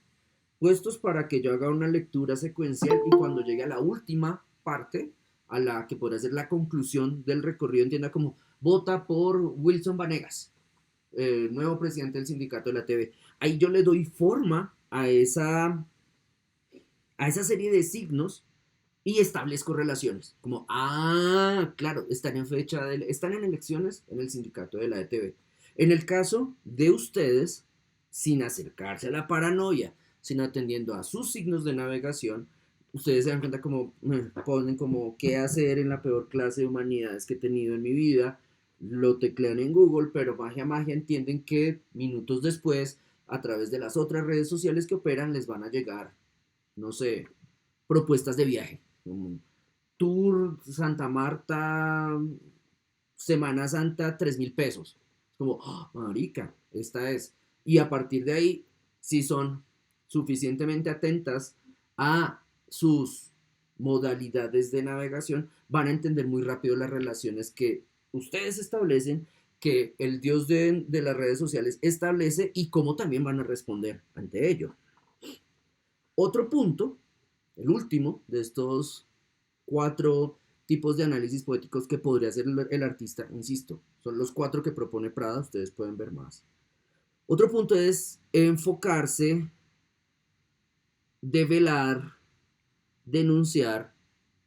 A: puestos para que yo haga una lectura secuencial y cuando llegue a la última parte, a la que podrá ser la conclusión del recorrido, entienda como vota por Wilson Vanegas, nuevo presidente del sindicato de la TV. Ahí yo le doy forma a esa serie de signos y establezco relaciones. Como, claro, están en elecciones en el sindicato de la ETV. En el caso de ustedes, sin acercarse a la paranoia, sino atendiendo a sus signos de navegación, ustedes se dan cuenta como, ponen como qué hacer en la peor clase de humanidades que he tenido en mi vida, lo teclean en Google, pero magia entienden que minutos después, a través de las otras redes sociales que operan, les van a llegar, no sé, propuestas de viaje. Tour Santa Marta, Semana Santa, 3.000 pesos. Como, marica, esta es. Y a partir de ahí, si son suficientemente atentas a sus modalidades de navegación, van a entender muy rápido las relaciones que ustedes establecen, que el dios de las redes sociales establece y cómo también van a responder ante ello. Otro punto, el último de estos 4 tipos de análisis poéticos que podría hacer el artista, insisto, son los 4 que propone Prada, ustedes pueden ver más. Otro punto es enfocarse, develar, denunciar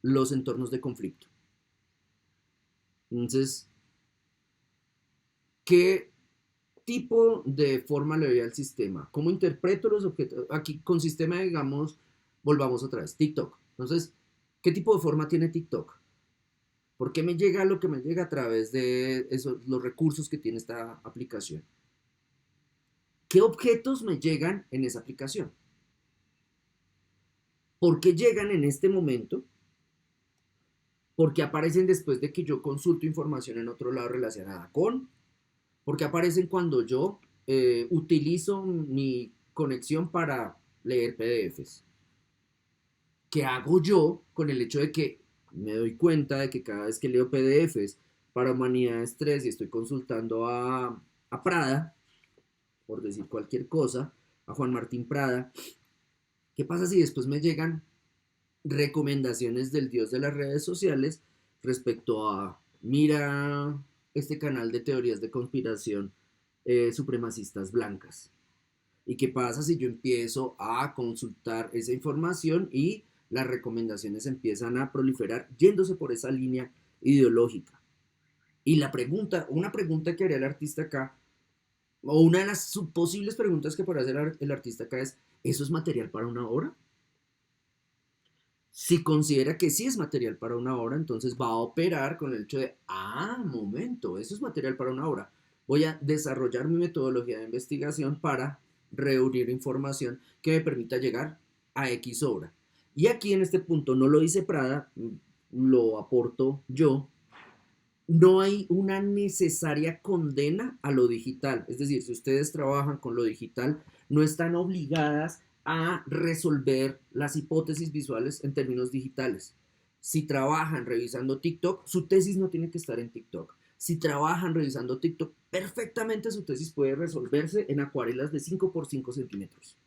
A: los entornos de conflicto. Entonces, ¿qué tipo de forma le doy al sistema? ¿Cómo interpreto los objetos? Aquí con sistema, digamos, volvamos otra vez, TikTok. Entonces, ¿qué tipo de forma tiene TikTok? ¿Por qué me llega lo que me llega a través de los recursos que tiene esta aplicación? ¿Qué objetos me llegan en esa aplicación? ¿Por qué llegan en este momento? ¿Por qué aparecen después de que yo consulto información en otro lado relacionada con? ¿Por qué aparecen cuando yo utilizo mi conexión para leer PDFs? ¿Qué hago yo con el hecho de que me doy cuenta de que cada vez que leo PDFs para Humanidades 3 y estoy consultando a Prada, por decir cualquier cosa, a Juan Martín Prada, ¿qué pasa si después me llegan recomendaciones del dios de las redes sociales respecto a, mira este canal de teorías de conspiración supremacistas blancas? ¿Y qué pasa si yo empiezo a consultar esa información y las recomendaciones empiezan a proliferar yéndose por esa línea ideológica? Y una pregunta que haría el artista acá, o una de las posibles preguntas que podría hacer el artista acá es, ¿eso es material para una obra? Si considera que sí es material para una obra, entonces va a operar con el hecho de, momento, eso es material para una obra. Voy a desarrollar mi metodología de investigación para reunir información que me permita llegar a X obra. Y aquí en este punto no lo dice Prada, lo aporto yo, no hay una necesaria condena a lo digital. Es decir, si ustedes trabajan con lo digital, no están obligadas a resolver las hipótesis visuales en términos digitales. Si trabajan revisando TikTok, su tesis no tiene que estar en TikTok. Si trabajan revisando TikTok, perfectamente su tesis puede resolverse en acuarelas de 5 por 5 centímetros.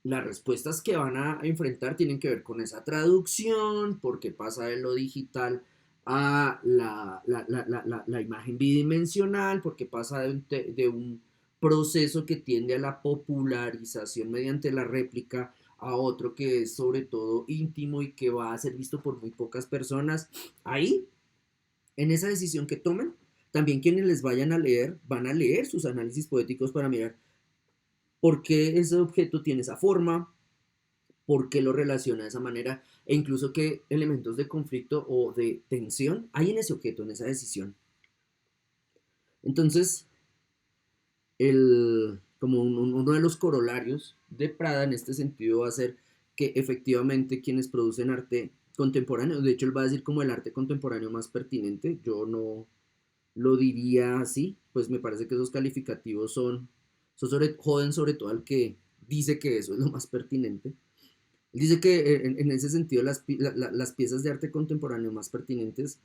A: Las respuestas que van a enfrentar tienen que ver con esa traducción, porque pasa de lo digital a la imagen bidimensional, porque pasa de un proceso que tiende a la popularización mediante la réplica a otro que es sobre todo íntimo y que va a ser visto por muy pocas personas. Ahí, en esa decisión que tomen, también quienes les vayan a leer van a leer sus análisis poéticos para mirar por qué ese objeto tiene esa forma, por qué lo relaciona de esa manera e incluso qué elementos de conflicto o de tensión hay en ese objeto, en esa decisión. Entonces, como uno de los corolarios de Prada en este sentido va a ser que efectivamente quienes producen arte contemporáneo, de hecho él va a decir como el arte contemporáneo más pertinente, yo no lo diría así, pues me parece que esos calificativos joden sobre todo al que dice que eso es lo más pertinente. Él dice que en ese sentido las piezas de arte contemporáneo más pertinentes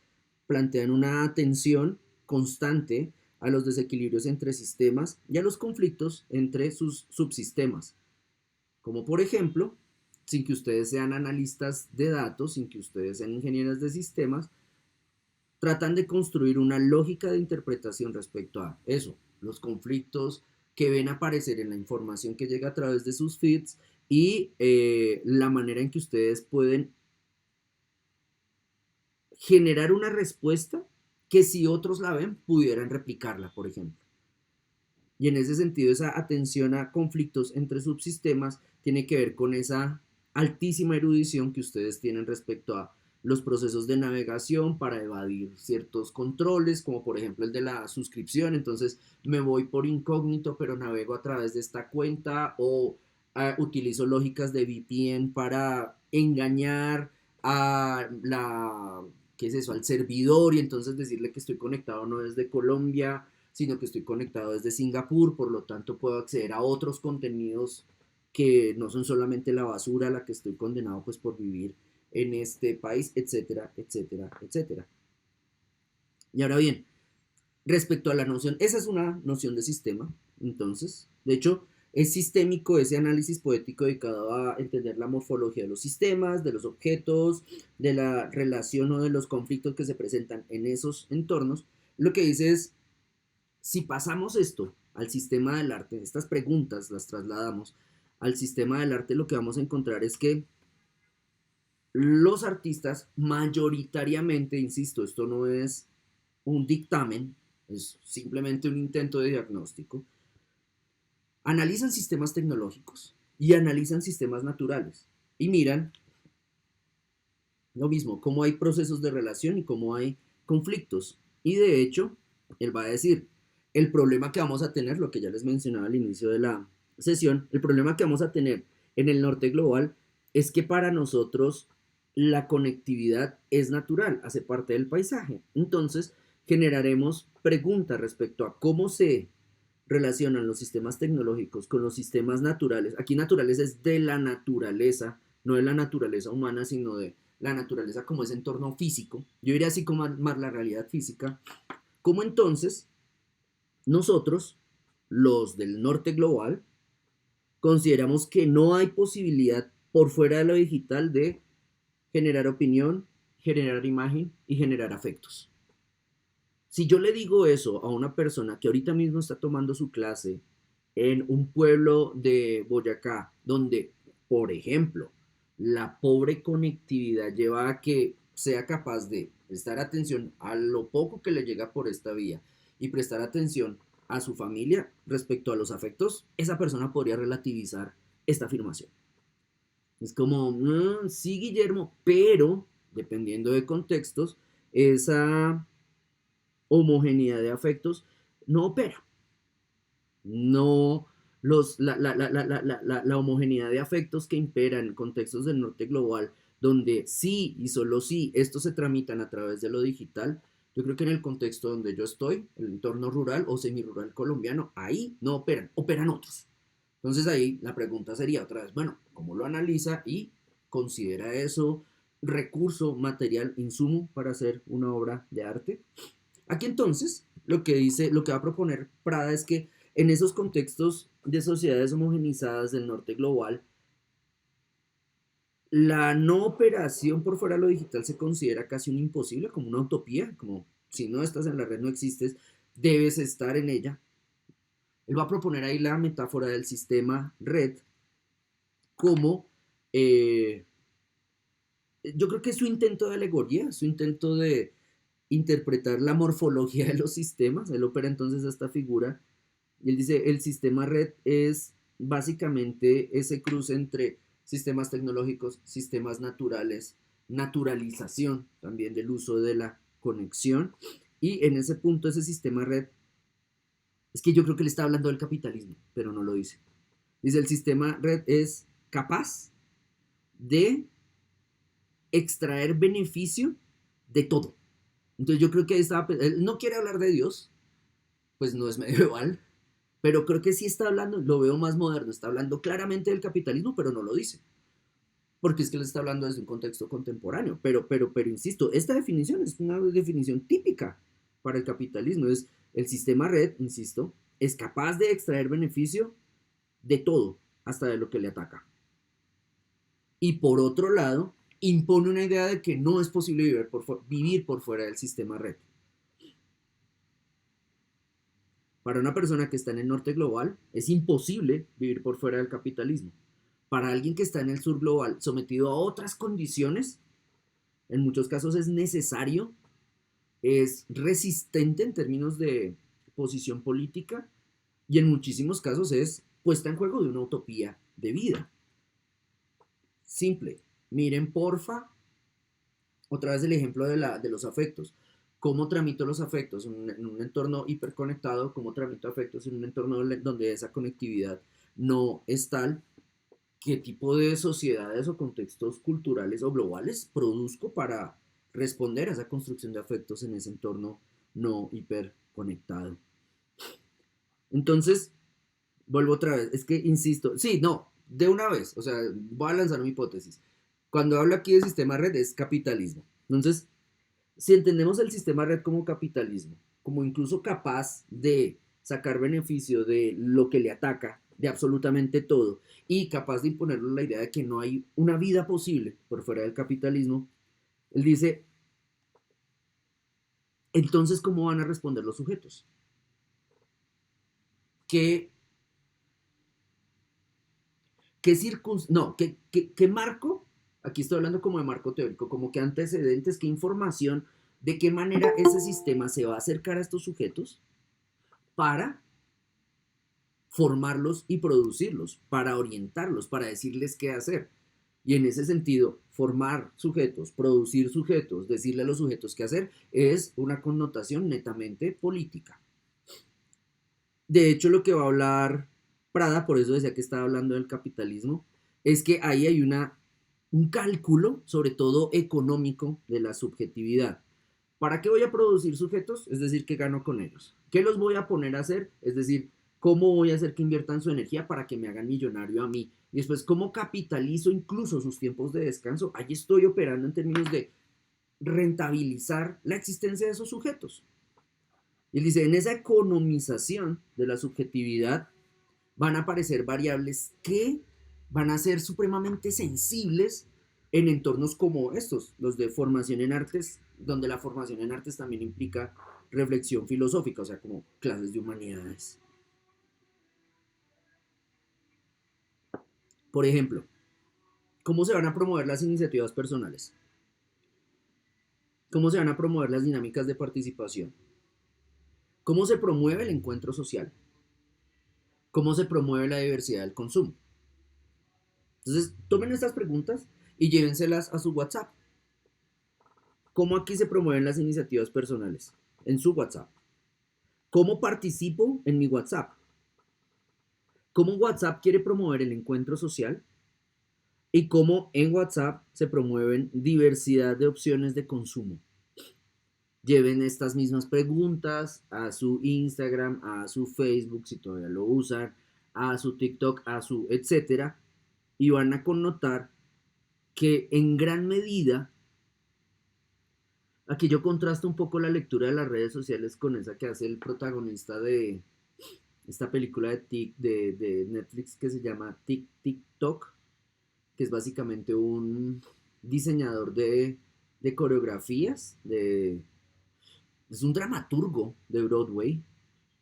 A: plantean una atención constante a los desequilibrios entre sistemas y a los conflictos entre sus subsistemas. Como por ejemplo, sin que ustedes sean analistas de datos, sin que ustedes sean ingenieros de sistemas, tratan de construir una lógica de interpretación respecto a eso, los conflictos que ven aparecer en la información que llega a través de sus feeds y la manera en que ustedes pueden generar una respuesta que si otros la ven pudieran replicarla, por ejemplo. Y en ese sentido, esa atención a conflictos entre subsistemas tiene que ver con esa altísima erudición que ustedes tienen respecto a los procesos de navegación para evadir ciertos controles, como por ejemplo el de la suscripción. Entonces me voy por incógnito, pero navego a través de esta cuenta o utilizo lógicas de VPN para engañar a la, ¿qué es eso?, al servidor y entonces decirle que estoy conectado no desde Colombia, sino que estoy conectado desde Singapur, por lo tanto puedo acceder a otros contenidos que no son solamente la basura a la que estoy condenado pues por vivir en este país, etcétera, etcétera, etcétera. Y ahora bien, respecto a la noción, esa es una noción de sistema, entonces, de hecho, es sistémico ese análisis poético dedicado a entender la morfología de los sistemas, de los objetos, de la relación o de los conflictos que se presentan en esos entornos. Lo que dice es, si pasamos esto al sistema del arte, estas preguntas las trasladamos al sistema del arte, lo que vamos a encontrar es que los artistas mayoritariamente, insisto, esto no es un dictamen, es simplemente un intento de diagnóstico, analizan sistemas tecnológicos y analizan sistemas naturales y miran lo mismo, cómo hay procesos de relación y cómo hay conflictos. Y de hecho, él va a decir, el problema que vamos a tener, lo que ya les mencionaba al inicio de la sesión, el problema que vamos a tener en el norte global es que para nosotros la conectividad es natural, hace parte del paisaje. Entonces, generaremos preguntas respecto a cómo se relacionan los sistemas tecnológicos con los sistemas naturales. Aquí naturales es de la naturaleza, no de la naturaleza humana, sino de la naturaleza como ese entorno físico. Yo diría así como más la realidad física. ¿Cómo entonces nosotros, los del norte global, consideramos que no hay posibilidad por fuera de lo digital de generar opinión, generar imagen y generar afectos? Si yo le digo eso a una persona que ahorita mismo está tomando su clase en un pueblo de Boyacá, donde, por ejemplo, la pobre conectividad lleva a que sea capaz de prestar atención a lo poco que le llega por esta vía y prestar atención a su familia respecto a los afectos, esa persona podría relativizar esta afirmación. Es como, sí, Guillermo, pero dependiendo de contextos, esa homogeneidad de afectos no opera. No, la homogeneidad de afectos que impera en contextos del norte global, donde sí y solo sí estos se tramitan a través de lo digital, yo creo que en el contexto donde yo estoy, el entorno rural o semirural colombiano, ahí no operan, operan otros. Entonces ahí la pregunta sería otra vez, bueno, ¿cómo lo analiza y considera eso recurso, material, insumo para hacer una obra de arte? Aquí entonces lo que dice, lo que va a proponer Prada es que en esos contextos de sociedades homogenizadas del norte global, la no operación por fuera de lo digital se considera casi un imposible, como una utopía, como si no estás en la red no existes, debes estar en ella. Él va a proponer ahí la metáfora del sistema red como, yo creo que es su intento de alegoría, su intento de interpretar la morfología de los sistemas. Él opera entonces esta figura y él dice, el sistema red es básicamente ese cruce entre sistemas tecnológicos, sistemas naturales, naturalización también del uso de la conexión. Y en ese punto, ese sistema red, es que yo creo que le está hablando del capitalismo, pero no lo dice. Dice, el sistema red es capaz de extraer beneficio de todo. Entonces yo creo que él no quiere hablar de Dios, pues no es medieval, pero creo que sí está hablando, lo veo más moderno, está hablando claramente del capitalismo, pero no lo dice. Porque es que le está hablando desde un contexto contemporáneo. Pero insisto, esta definición es una definición típica para el capitalismo. Es El sistema red, insisto, es capaz de extraer beneficio de todo, hasta de lo que le ataca. Y por otro lado, impone una idea de que no es posible vivir por fuera del sistema red. Para una persona que está en el norte global, es imposible vivir por fuera del capitalismo. Para alguien que está en el sur global, sometido a otras condiciones, en muchos casos es necesario, es resistente en términos de posición política y en muchísimos casos es puesta en juego de una utopía de vida. Simple. Miren, porfa, otra vez el ejemplo de los afectos. ¿Cómo tramito los afectos en un entorno hiperconectado? ¿Cómo tramito afectos en un entorno donde esa conectividad no es tal? ¿Qué tipo de sociedades o contextos culturales o globales produzco para responder a esa construcción de afectos en ese entorno no hiperconectado? Entonces, vuelvo otra vez, es que insisto, sí, no, de una vez, o sea, voy a lanzar una hipótesis. Cuando hablo aquí de sistema red es capitalismo. Entonces, si entendemos el sistema red como capitalismo, como incluso capaz de sacar beneficio de lo que le ataca, de absolutamente todo, y capaz de imponerle la idea de que no hay una vida posible por fuera del capitalismo, él dice, entonces, ¿cómo van a responder los sujetos? ¿Qué, qué marco? Aquí estoy hablando como de marco teórico, como que antecedentes, qué información, de qué manera ese sistema se va a acercar a estos sujetos para formarlos y producirlos, para orientarlos, para decirles qué hacer. Y en ese sentido, formar sujetos, producir sujetos, decirle a los sujetos qué hacer, es una connotación netamente política. De hecho, lo que va a hablar Prada, por eso decía que estaba hablando del capitalismo, es que ahí hay un cálculo, sobre todo económico, de la subjetividad. ¿Para qué voy a producir sujetos? Es decir, ¿qué gano con ellos? ¿Qué los voy a poner a hacer? Es decir, ¿cómo voy a hacer que inviertan su energía para que me hagan millonario a mí? Y después, ¿cómo capitalizo incluso sus tiempos de descanso? Ahí estoy operando en términos de rentabilizar la existencia de esos sujetos. Y él dice, en esa economización de la subjetividad van a aparecer variables que van a ser supremamente sensibles en entornos como estos, los de formación en artes, donde la formación en artes también implica reflexión filosófica, o sea, como clases de humanidades. Por ejemplo, ¿cómo se van a promover las iniciativas personales? ¿Cómo se van a promover las dinámicas de participación? ¿Cómo se promueve el encuentro social? ¿Cómo se promueve la diversidad del consumo? Entonces, tomen estas preguntas y llévenselas a su WhatsApp. ¿Cómo aquí se promueven las iniciativas personales? En su WhatsApp. ¿Cómo participo en mi WhatsApp? ¿Cómo WhatsApp quiere promover el encuentro social? Y cómo en WhatsApp se promueven diversidad de opciones de consumo. Lleven estas mismas preguntas a su Instagram, a su Facebook, si todavía lo usan, a su TikTok, a su etcétera, y van a connotar que en gran medida, aquí yo contrasto un poco la lectura de las redes sociales con esa que hace el protagonista de esta película de Netflix que se llama TikTok, que es básicamente un diseñador de coreografías, es un dramaturgo de Broadway,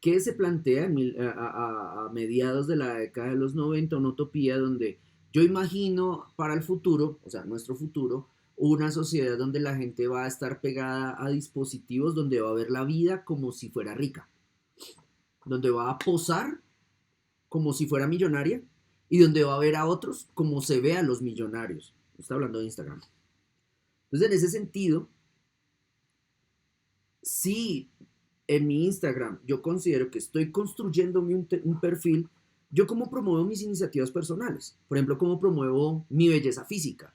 A: que se plantea a mediados de la década de los 90 una utopía donde yo imagino para el futuro, o sea, nuestro futuro, una sociedad donde la gente va a estar pegada a dispositivos, donde va a ver la vida como si fuera rica, donde va a posar como si fuera millonaria y donde va a ver a otros como se ve a los millonarios. Está hablando de Instagram. Entonces, en ese sentido, si en mi Instagram yo considero que estoy construyéndome un perfil, yo cómo promuevo mis iniciativas personales. Por ejemplo, cómo promuevo mi belleza física,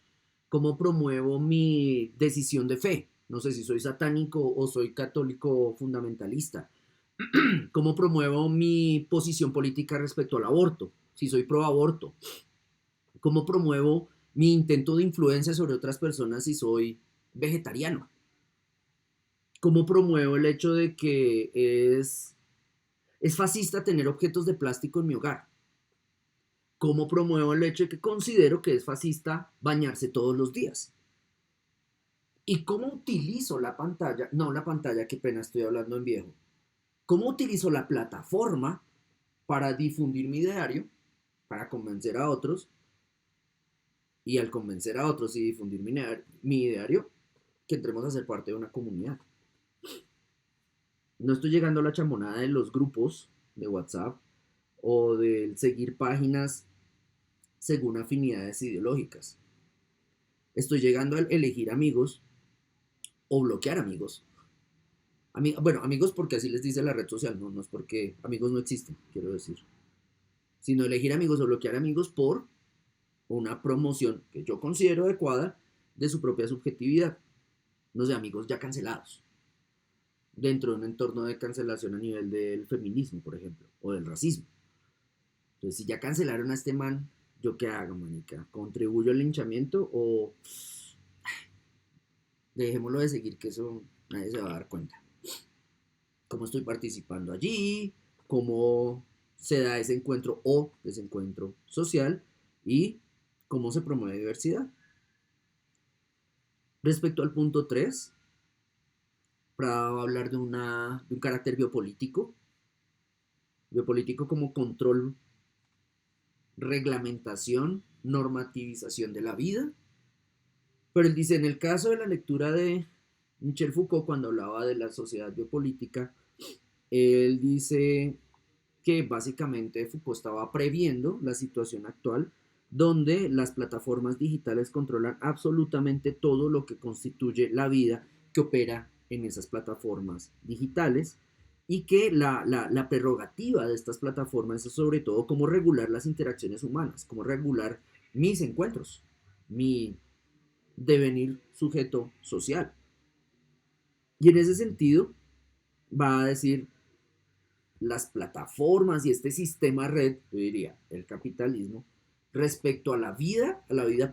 A: cómo promuevo mi decisión de fe. No sé si soy satánico o soy católico fundamentalista. Cómo promuevo mi posición política respecto al aborto, si soy pro aborto. Cómo promuevo mi intento de influencia sobre otras personas si soy vegetariano. ¿Cómo promuevo el hecho de que es fascista tener objetos de plástico en mi hogar? ¿Cómo promuevo el hecho de que considero que es fascista bañarse todos los días? ¿Y cómo utilizo la pantalla? No, la pantalla, qué pena, estoy hablando en viejo. ¿Cómo utilizo la plataforma para difundir mi ideario, para convencer a otros, y al convencer a otros y difundir mi ideario, que entremos a ser parte de una comunidad? No estoy llegando a la chamonada de los grupos de WhatsApp o del seguir páginas según afinidades ideológicas. Estoy llegando a elegir amigos o bloquear amigos. Bueno, amigos porque así les dice la red social, no es porque amigos no existen, quiero decir. Sino elegir amigos o bloquear amigos por una promoción que yo considero adecuada de su propia subjetividad. No sé, amigos ya cancelados. Dentro de un entorno de cancelación a nivel del feminismo, por ejemplo, o del racismo. Entonces, si ya cancelaron a este man, ¿yo qué hago, manica? ¿Contribuyo al linchamiento o dejémoslo de seguir, que eso nadie se va a dar cuenta? ¿Cómo estoy participando allí? ¿Cómo se da ese encuentro o desencuentro social? ¿Y cómo se promueve diversidad? Respecto al punto 3, para hablar de un carácter biopolítico como control, reglamentación, normativización de la vida. Pero él dice, en el caso de la lectura de Michel Foucault, cuando hablaba de la sociedad biopolítica, él dice que básicamente Foucault estaba previendo la situación actual donde las plataformas digitales controlan absolutamente todo lo que constituye la vida que opera en esas plataformas digitales, y que la prerrogativa de estas plataformas es sobre todo cómo regular las interacciones humanas, cómo regular mis encuentros, mi devenir sujeto social. Y en ese sentido va a decir, las plataformas y este sistema red, yo diría, el capitalismo, respecto a la vida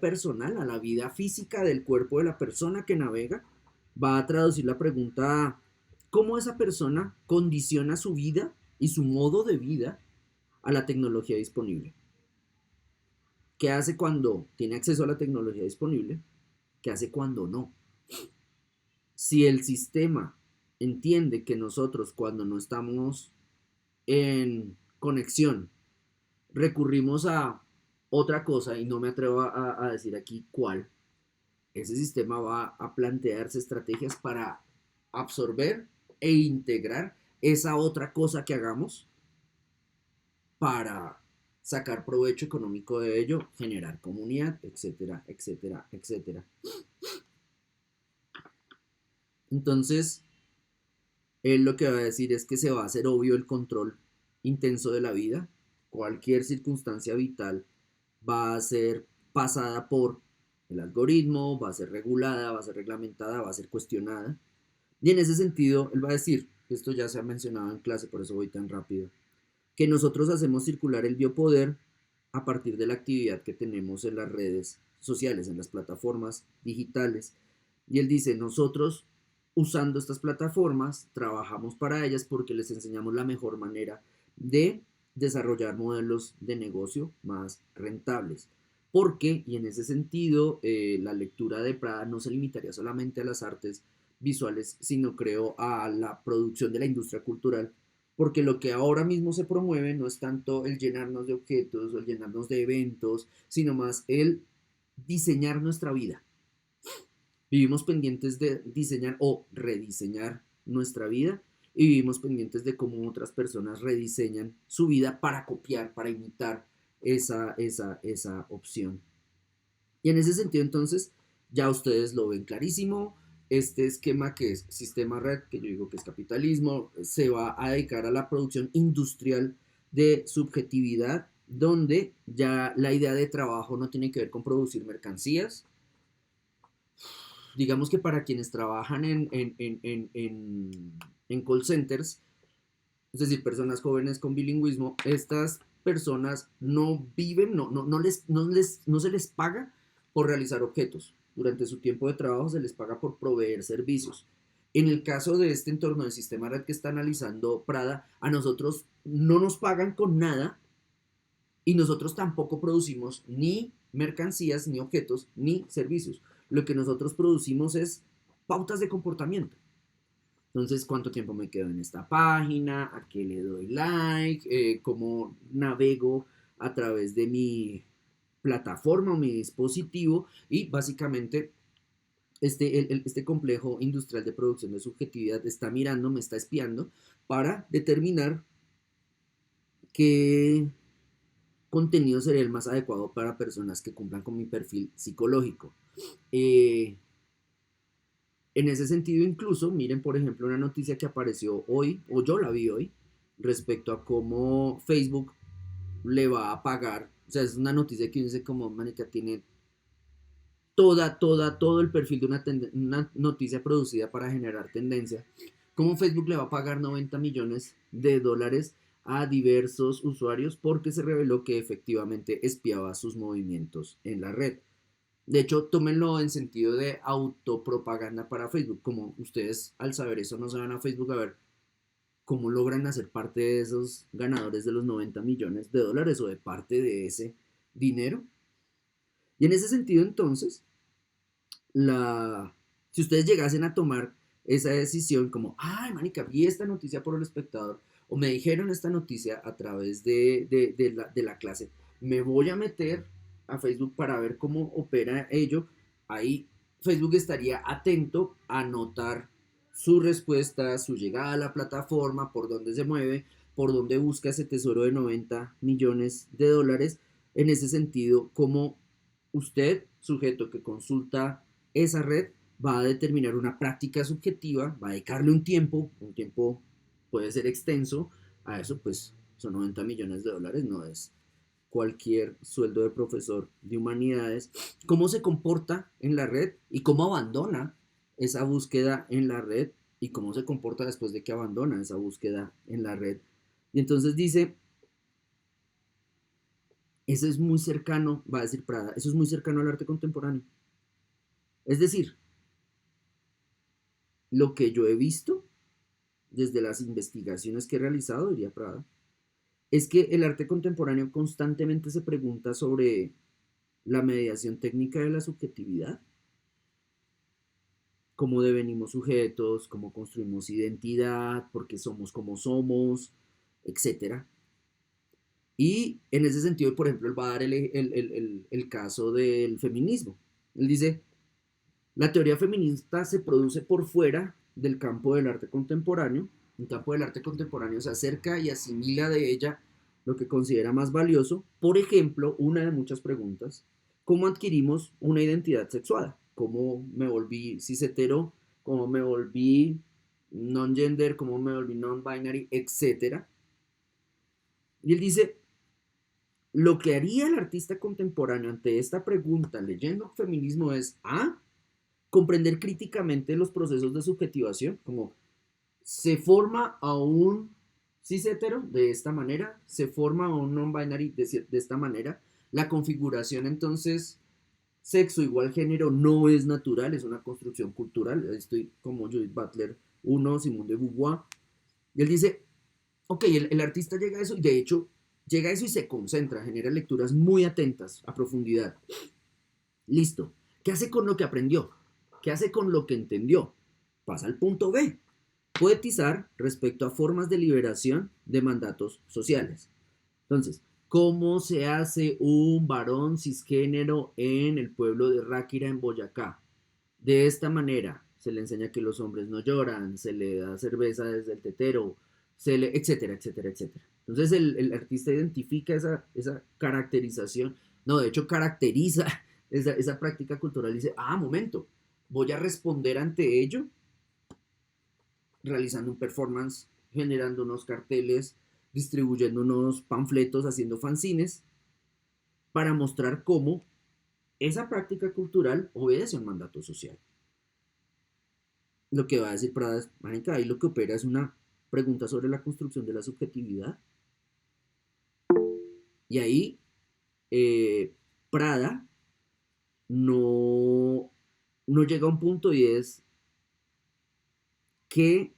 A: personal, a la vida física del cuerpo de la persona que navega, va a traducir la pregunta, ¿cómo esa persona condiciona su vida y su modo de vida a la tecnología disponible? ¿Qué hace cuando tiene acceso a la tecnología disponible? ¿Qué hace cuando no? Si el sistema entiende que nosotros cuando no estamos en conexión recurrimos a otra cosa, y no me atrevo a decir aquí cuál, ese sistema va a plantearse estrategias para absorber e integrar esa otra cosa que hagamos para sacar provecho económico de ello, generar comunidad, etcétera, etcétera, etcétera. Entonces, él lo que va a decir es que se va a hacer obvio el control intenso de la vida. Cualquier circunstancia vital va a ser pasada por el algoritmo, va a ser regulada, va a ser reglamentada, va a ser cuestionada. Y en ese sentido, él va a decir, esto ya se ha mencionado en clase, por eso voy tan rápido, que nosotros hacemos circular el biopoder a partir de la actividad que tenemos en las redes sociales, en las plataformas digitales. Y él dice, nosotros usando estas plataformas trabajamos para ellas porque les enseñamos la mejor manera de desarrollar modelos de negocio más rentables. Porque, y en ese sentido, la lectura de Prada no se limitaría solamente a las artes visuales, sino creo a la producción de la industria cultural, porque lo que ahora mismo se promueve no es tanto el llenarnos de objetos o el llenarnos de eventos, sino más el diseñar nuestra vida. Vivimos pendientes de diseñar o rediseñar nuestra vida, y vivimos pendientes de cómo otras personas rediseñan su vida para copiar, para imitar esa opción. Y en ese sentido, entonces, ya ustedes lo ven clarísimo. Este esquema que es sistema red, que yo digo que es capitalismo, se va a dedicar a la producción industrial de subjetividad, donde ya la idea de trabajo no tiene que ver con producir mercancías. Digamos que para quienes trabajan en call centers, es decir, personas jóvenes con bilingüismo, estas personas no viven, no se les paga por realizar objetos. Durante su tiempo de trabajo se les paga por proveer servicios. En el caso de este entorno de sistema red que está analizando Prada, a nosotros no nos pagan con nada y nosotros tampoco producimos ni mercancías, ni objetos, ni servicios. Lo que nosotros producimos es pautas de comportamiento. Entonces, ¿cuánto tiempo me quedo en esta página? ¿A qué le doy like? ¿Cómo navego a través de mi plataforma o mi dispositivo? Y básicamente este complejo industrial de producción de subjetividad está mirando, me está espiando para determinar qué contenido sería el más adecuado para personas que cumplan con mi perfil psicológico. Eh, en ese sentido, incluso, miren, por ejemplo, una noticia que apareció hoy, o yo la vi hoy, respecto a cómo Facebook le va a pagar. O sea, es una noticia que dice como, manica, tiene todo el perfil de una noticia producida para generar tendencia. Cómo Facebook le va a pagar 90 millones de dólares a diversos usuarios porque se reveló que efectivamente espiaba sus movimientos en la red. De hecho, tómenlo en sentido de autopropaganda para Facebook. Como ustedes al saber eso no se van a Facebook a ver cómo logran hacer parte de esos ganadores de los 90 millones de dólares o de parte de ese dinero. Y en ese sentido, entonces, si ustedes llegasen a tomar esa decisión como, ay, manica, vi esta noticia por el espectador, o me dijeron esta noticia a través de la clase, me voy a meter a Facebook para ver cómo opera ello, ahí Facebook estaría atento a notar su respuesta, su llegada a la plataforma, por dónde se mueve, por dónde busca ese tesoro de 90 millones de dólares. En ese sentido, como usted, sujeto que consulta esa red, va a determinar una práctica subjetiva, va a dedicarle un tiempo puede ser extenso, a eso pues son 90 millones de dólares, no es cualquier sueldo de profesor de humanidades, cómo se comporta en la red y cómo abandona esa búsqueda en la red y cómo se comporta después de que abandona esa búsqueda en la red. Y entonces dice, eso es muy cercano, va a decir Prada, eso es muy cercano al arte contemporáneo. Es decir, lo que yo he visto desde las investigaciones que he realizado, diría Prada, es que el arte contemporáneo constantemente se pregunta sobre la mediación técnica de la subjetividad, cómo devenimos sujetos, cómo construimos identidad, por qué somos como somos, etcétera. Y en ese sentido, por ejemplo, él va a dar el caso del feminismo. Él dice, la teoría feminista se produce por fuera del campo del arte contemporáneo. El campo del arte contemporáneo se acerca y asimila de ella lo que considera más valioso. Por ejemplo, una de muchas preguntas, ¿cómo adquirimos una identidad sexuada? ¿Cómo me volví cis-hetero? ¿Cómo me volví non-gender? ¿Cómo me volví non-binary? Etcétera. Y él dice, lo que haría el artista contemporáneo ante esta pregunta leyendo feminismo es comprender críticamente los procesos de subjetivación, como se forma a un cis hetero de esta manera, se forma a un non-binary de esta manera, la configuración entonces sexo igual género no es natural, es una construcción cultural, estoy como Judith Butler uno, Simone de Beauvoir, y él dice, ok, el artista llega a eso, y de hecho llega a eso y se concentra, genera lecturas muy atentas, a profundidad. Listo. ¿Qué hace con lo que aprendió? ¿Qué hace con lo que entendió? Pasa al punto B. Poetizar respecto a formas de liberación de mandatos sociales. Entonces, ¿cómo se hace un varón cisgénero en el pueblo de Ráquira, en Boyacá? De esta manera, se le enseña que los hombres no lloran, se le da cerveza desde el tetero, etcétera, etcétera, etcétera. Entonces el artista identifica esa caracterización, no, de hecho caracteriza esa práctica cultural y dice, momento, voy a responder ante ello realizando un performance, generando unos carteles, distribuyendo unos panfletos, haciendo fanzines, para mostrar cómo esa práctica cultural obedece a un mandato social. Lo que va a decir Prada es, marica, ahí lo que opera es una pregunta sobre la construcción de la subjetividad. Y ahí Prada no llega a un punto y es, que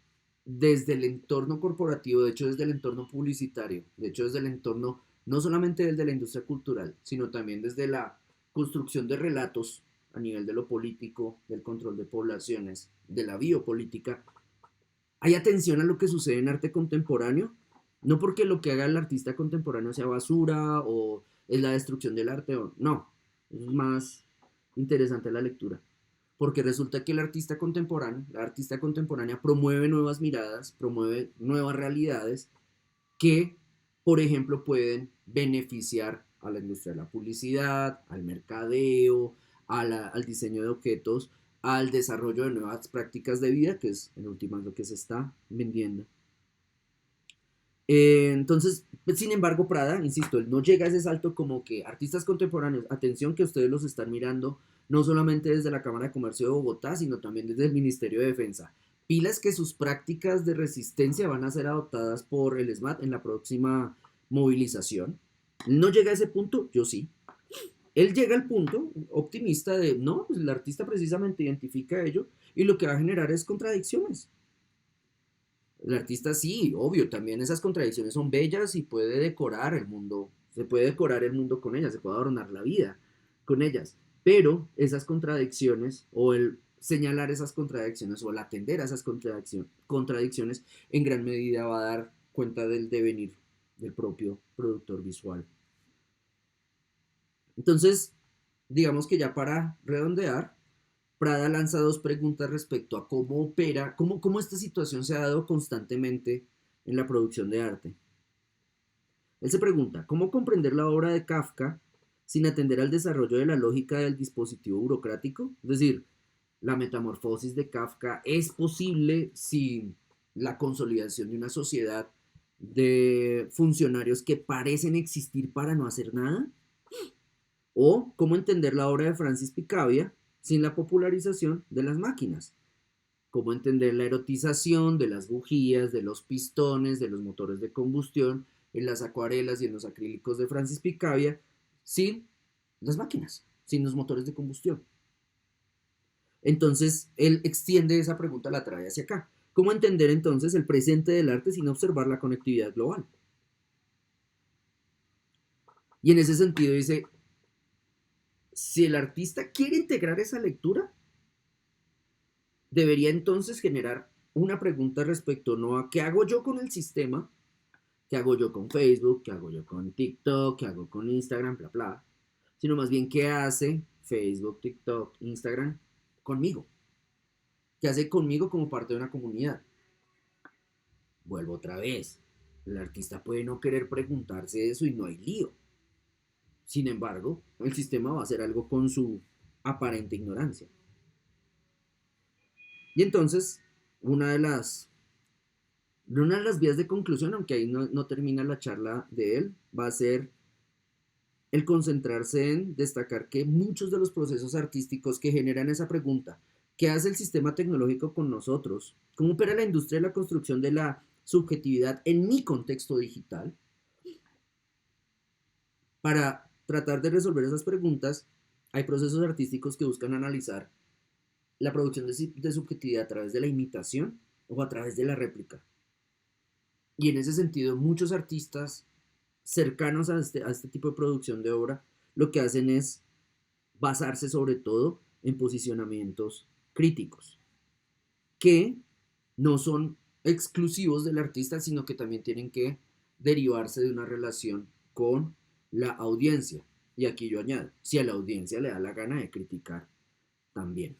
A: desde el entorno corporativo, de hecho desde el entorno publicitario, de hecho desde el entorno no solamente desde la industria cultural, sino también desde la construcción de relatos a nivel de lo político, del control de poblaciones, de la biopolítica, hay atención a lo que sucede en arte contemporáneo, no porque lo que haga el artista contemporáneo sea basura o es la destrucción del arte, o, no, es más interesante la lectura, porque resulta que el artista contemporáneo, la artista contemporánea promueve nuevas miradas, promueve nuevas realidades que, por ejemplo, pueden beneficiar a la industria de la publicidad, al mercadeo, al diseño de objetos, al desarrollo de nuevas prácticas de vida, que es en últimas lo que se está vendiendo. Entonces, pues, sin embargo, Prada, insisto, él no llega a ese salto como que artistas contemporáneos, atención que ustedes los están mirando no solamente desde la Cámara de Comercio de Bogotá, sino también desde el Ministerio de Defensa. Pilas que sus prácticas de resistencia van a ser adoptadas por el SMAT en la próxima movilización. No llega a ese punto, yo sí. Él llega al punto optimista de, no, pues el artista precisamente identifica ello y lo que va a generar es contradicciones. El artista sí, obvio, también esas contradicciones son bellas y puede decorar el mundo, se puede decorar el mundo con ellas, se puede adornar la vida con ellas, pero esas contradicciones o el señalar esas contradicciones o el atender a esas contradicciones en gran medida va a dar cuenta del devenir del propio productor visual. Entonces, digamos que ya para redondear, Prada lanza dos preguntas respecto a cómo opera, cómo esta situación se ha dado constantemente en la producción de arte. Él se pregunta, ¿cómo comprender la obra de Kafka sin atender al desarrollo de la lógica del dispositivo burocrático? Es decir, la metamorfosis de Kafka es posible sin la consolidación de una sociedad de funcionarios que parecen existir para no hacer nada. O cómo entender la obra de Francis Picabia sin la popularización de las máquinas. Cómo entender la erotización de las bujías, de los pistones, de los motores de combustión en las acuarelas y en los acrílicos de Francis Picabia sin las máquinas, sin los motores de combustión. Entonces, él extiende esa pregunta, la trae hacia acá. ¿Cómo entender entonces el presente del arte sin observar la conectividad global? Y en ese sentido dice, si el artista quiere integrar esa lectura, debería entonces generar una pregunta respecto no a qué hago yo con el sistema, qué hago yo con Facebook, qué hago yo con TikTok, qué hago con Instagram, bla, bla, sino más bien qué hace Facebook, TikTok, Instagram conmigo, qué hace conmigo como parte de una comunidad. Vuelvo otra vez, el artista puede no querer preguntarse eso y no hay lío. Sin embargo, el sistema va a hacer algo con su aparente ignorancia. Y entonces, una de las, una de las vías de conclusión, aunque ahí no termina la charla de él, va a ser el concentrarse en destacar que muchos de los procesos artísticos que generan esa pregunta, ¿qué hace el sistema tecnológico con nosotros? ¿Cómo opera la industria de la construcción de la subjetividad en mi contexto digital? Para tratar de resolver esas preguntas, hay procesos artísticos que buscan analizar la producción de subjetividad a través de la imitación o a través de la réplica. Y en ese sentido, muchos artistas cercanos a este tipo de producción de obra lo que hacen es basarse sobre todo en posicionamientos críticos, que no son exclusivos del artista, sino que también tienen que derivarse de una relación con la audiencia. Y aquí yo añado, si a la audiencia le da la gana de criticar también.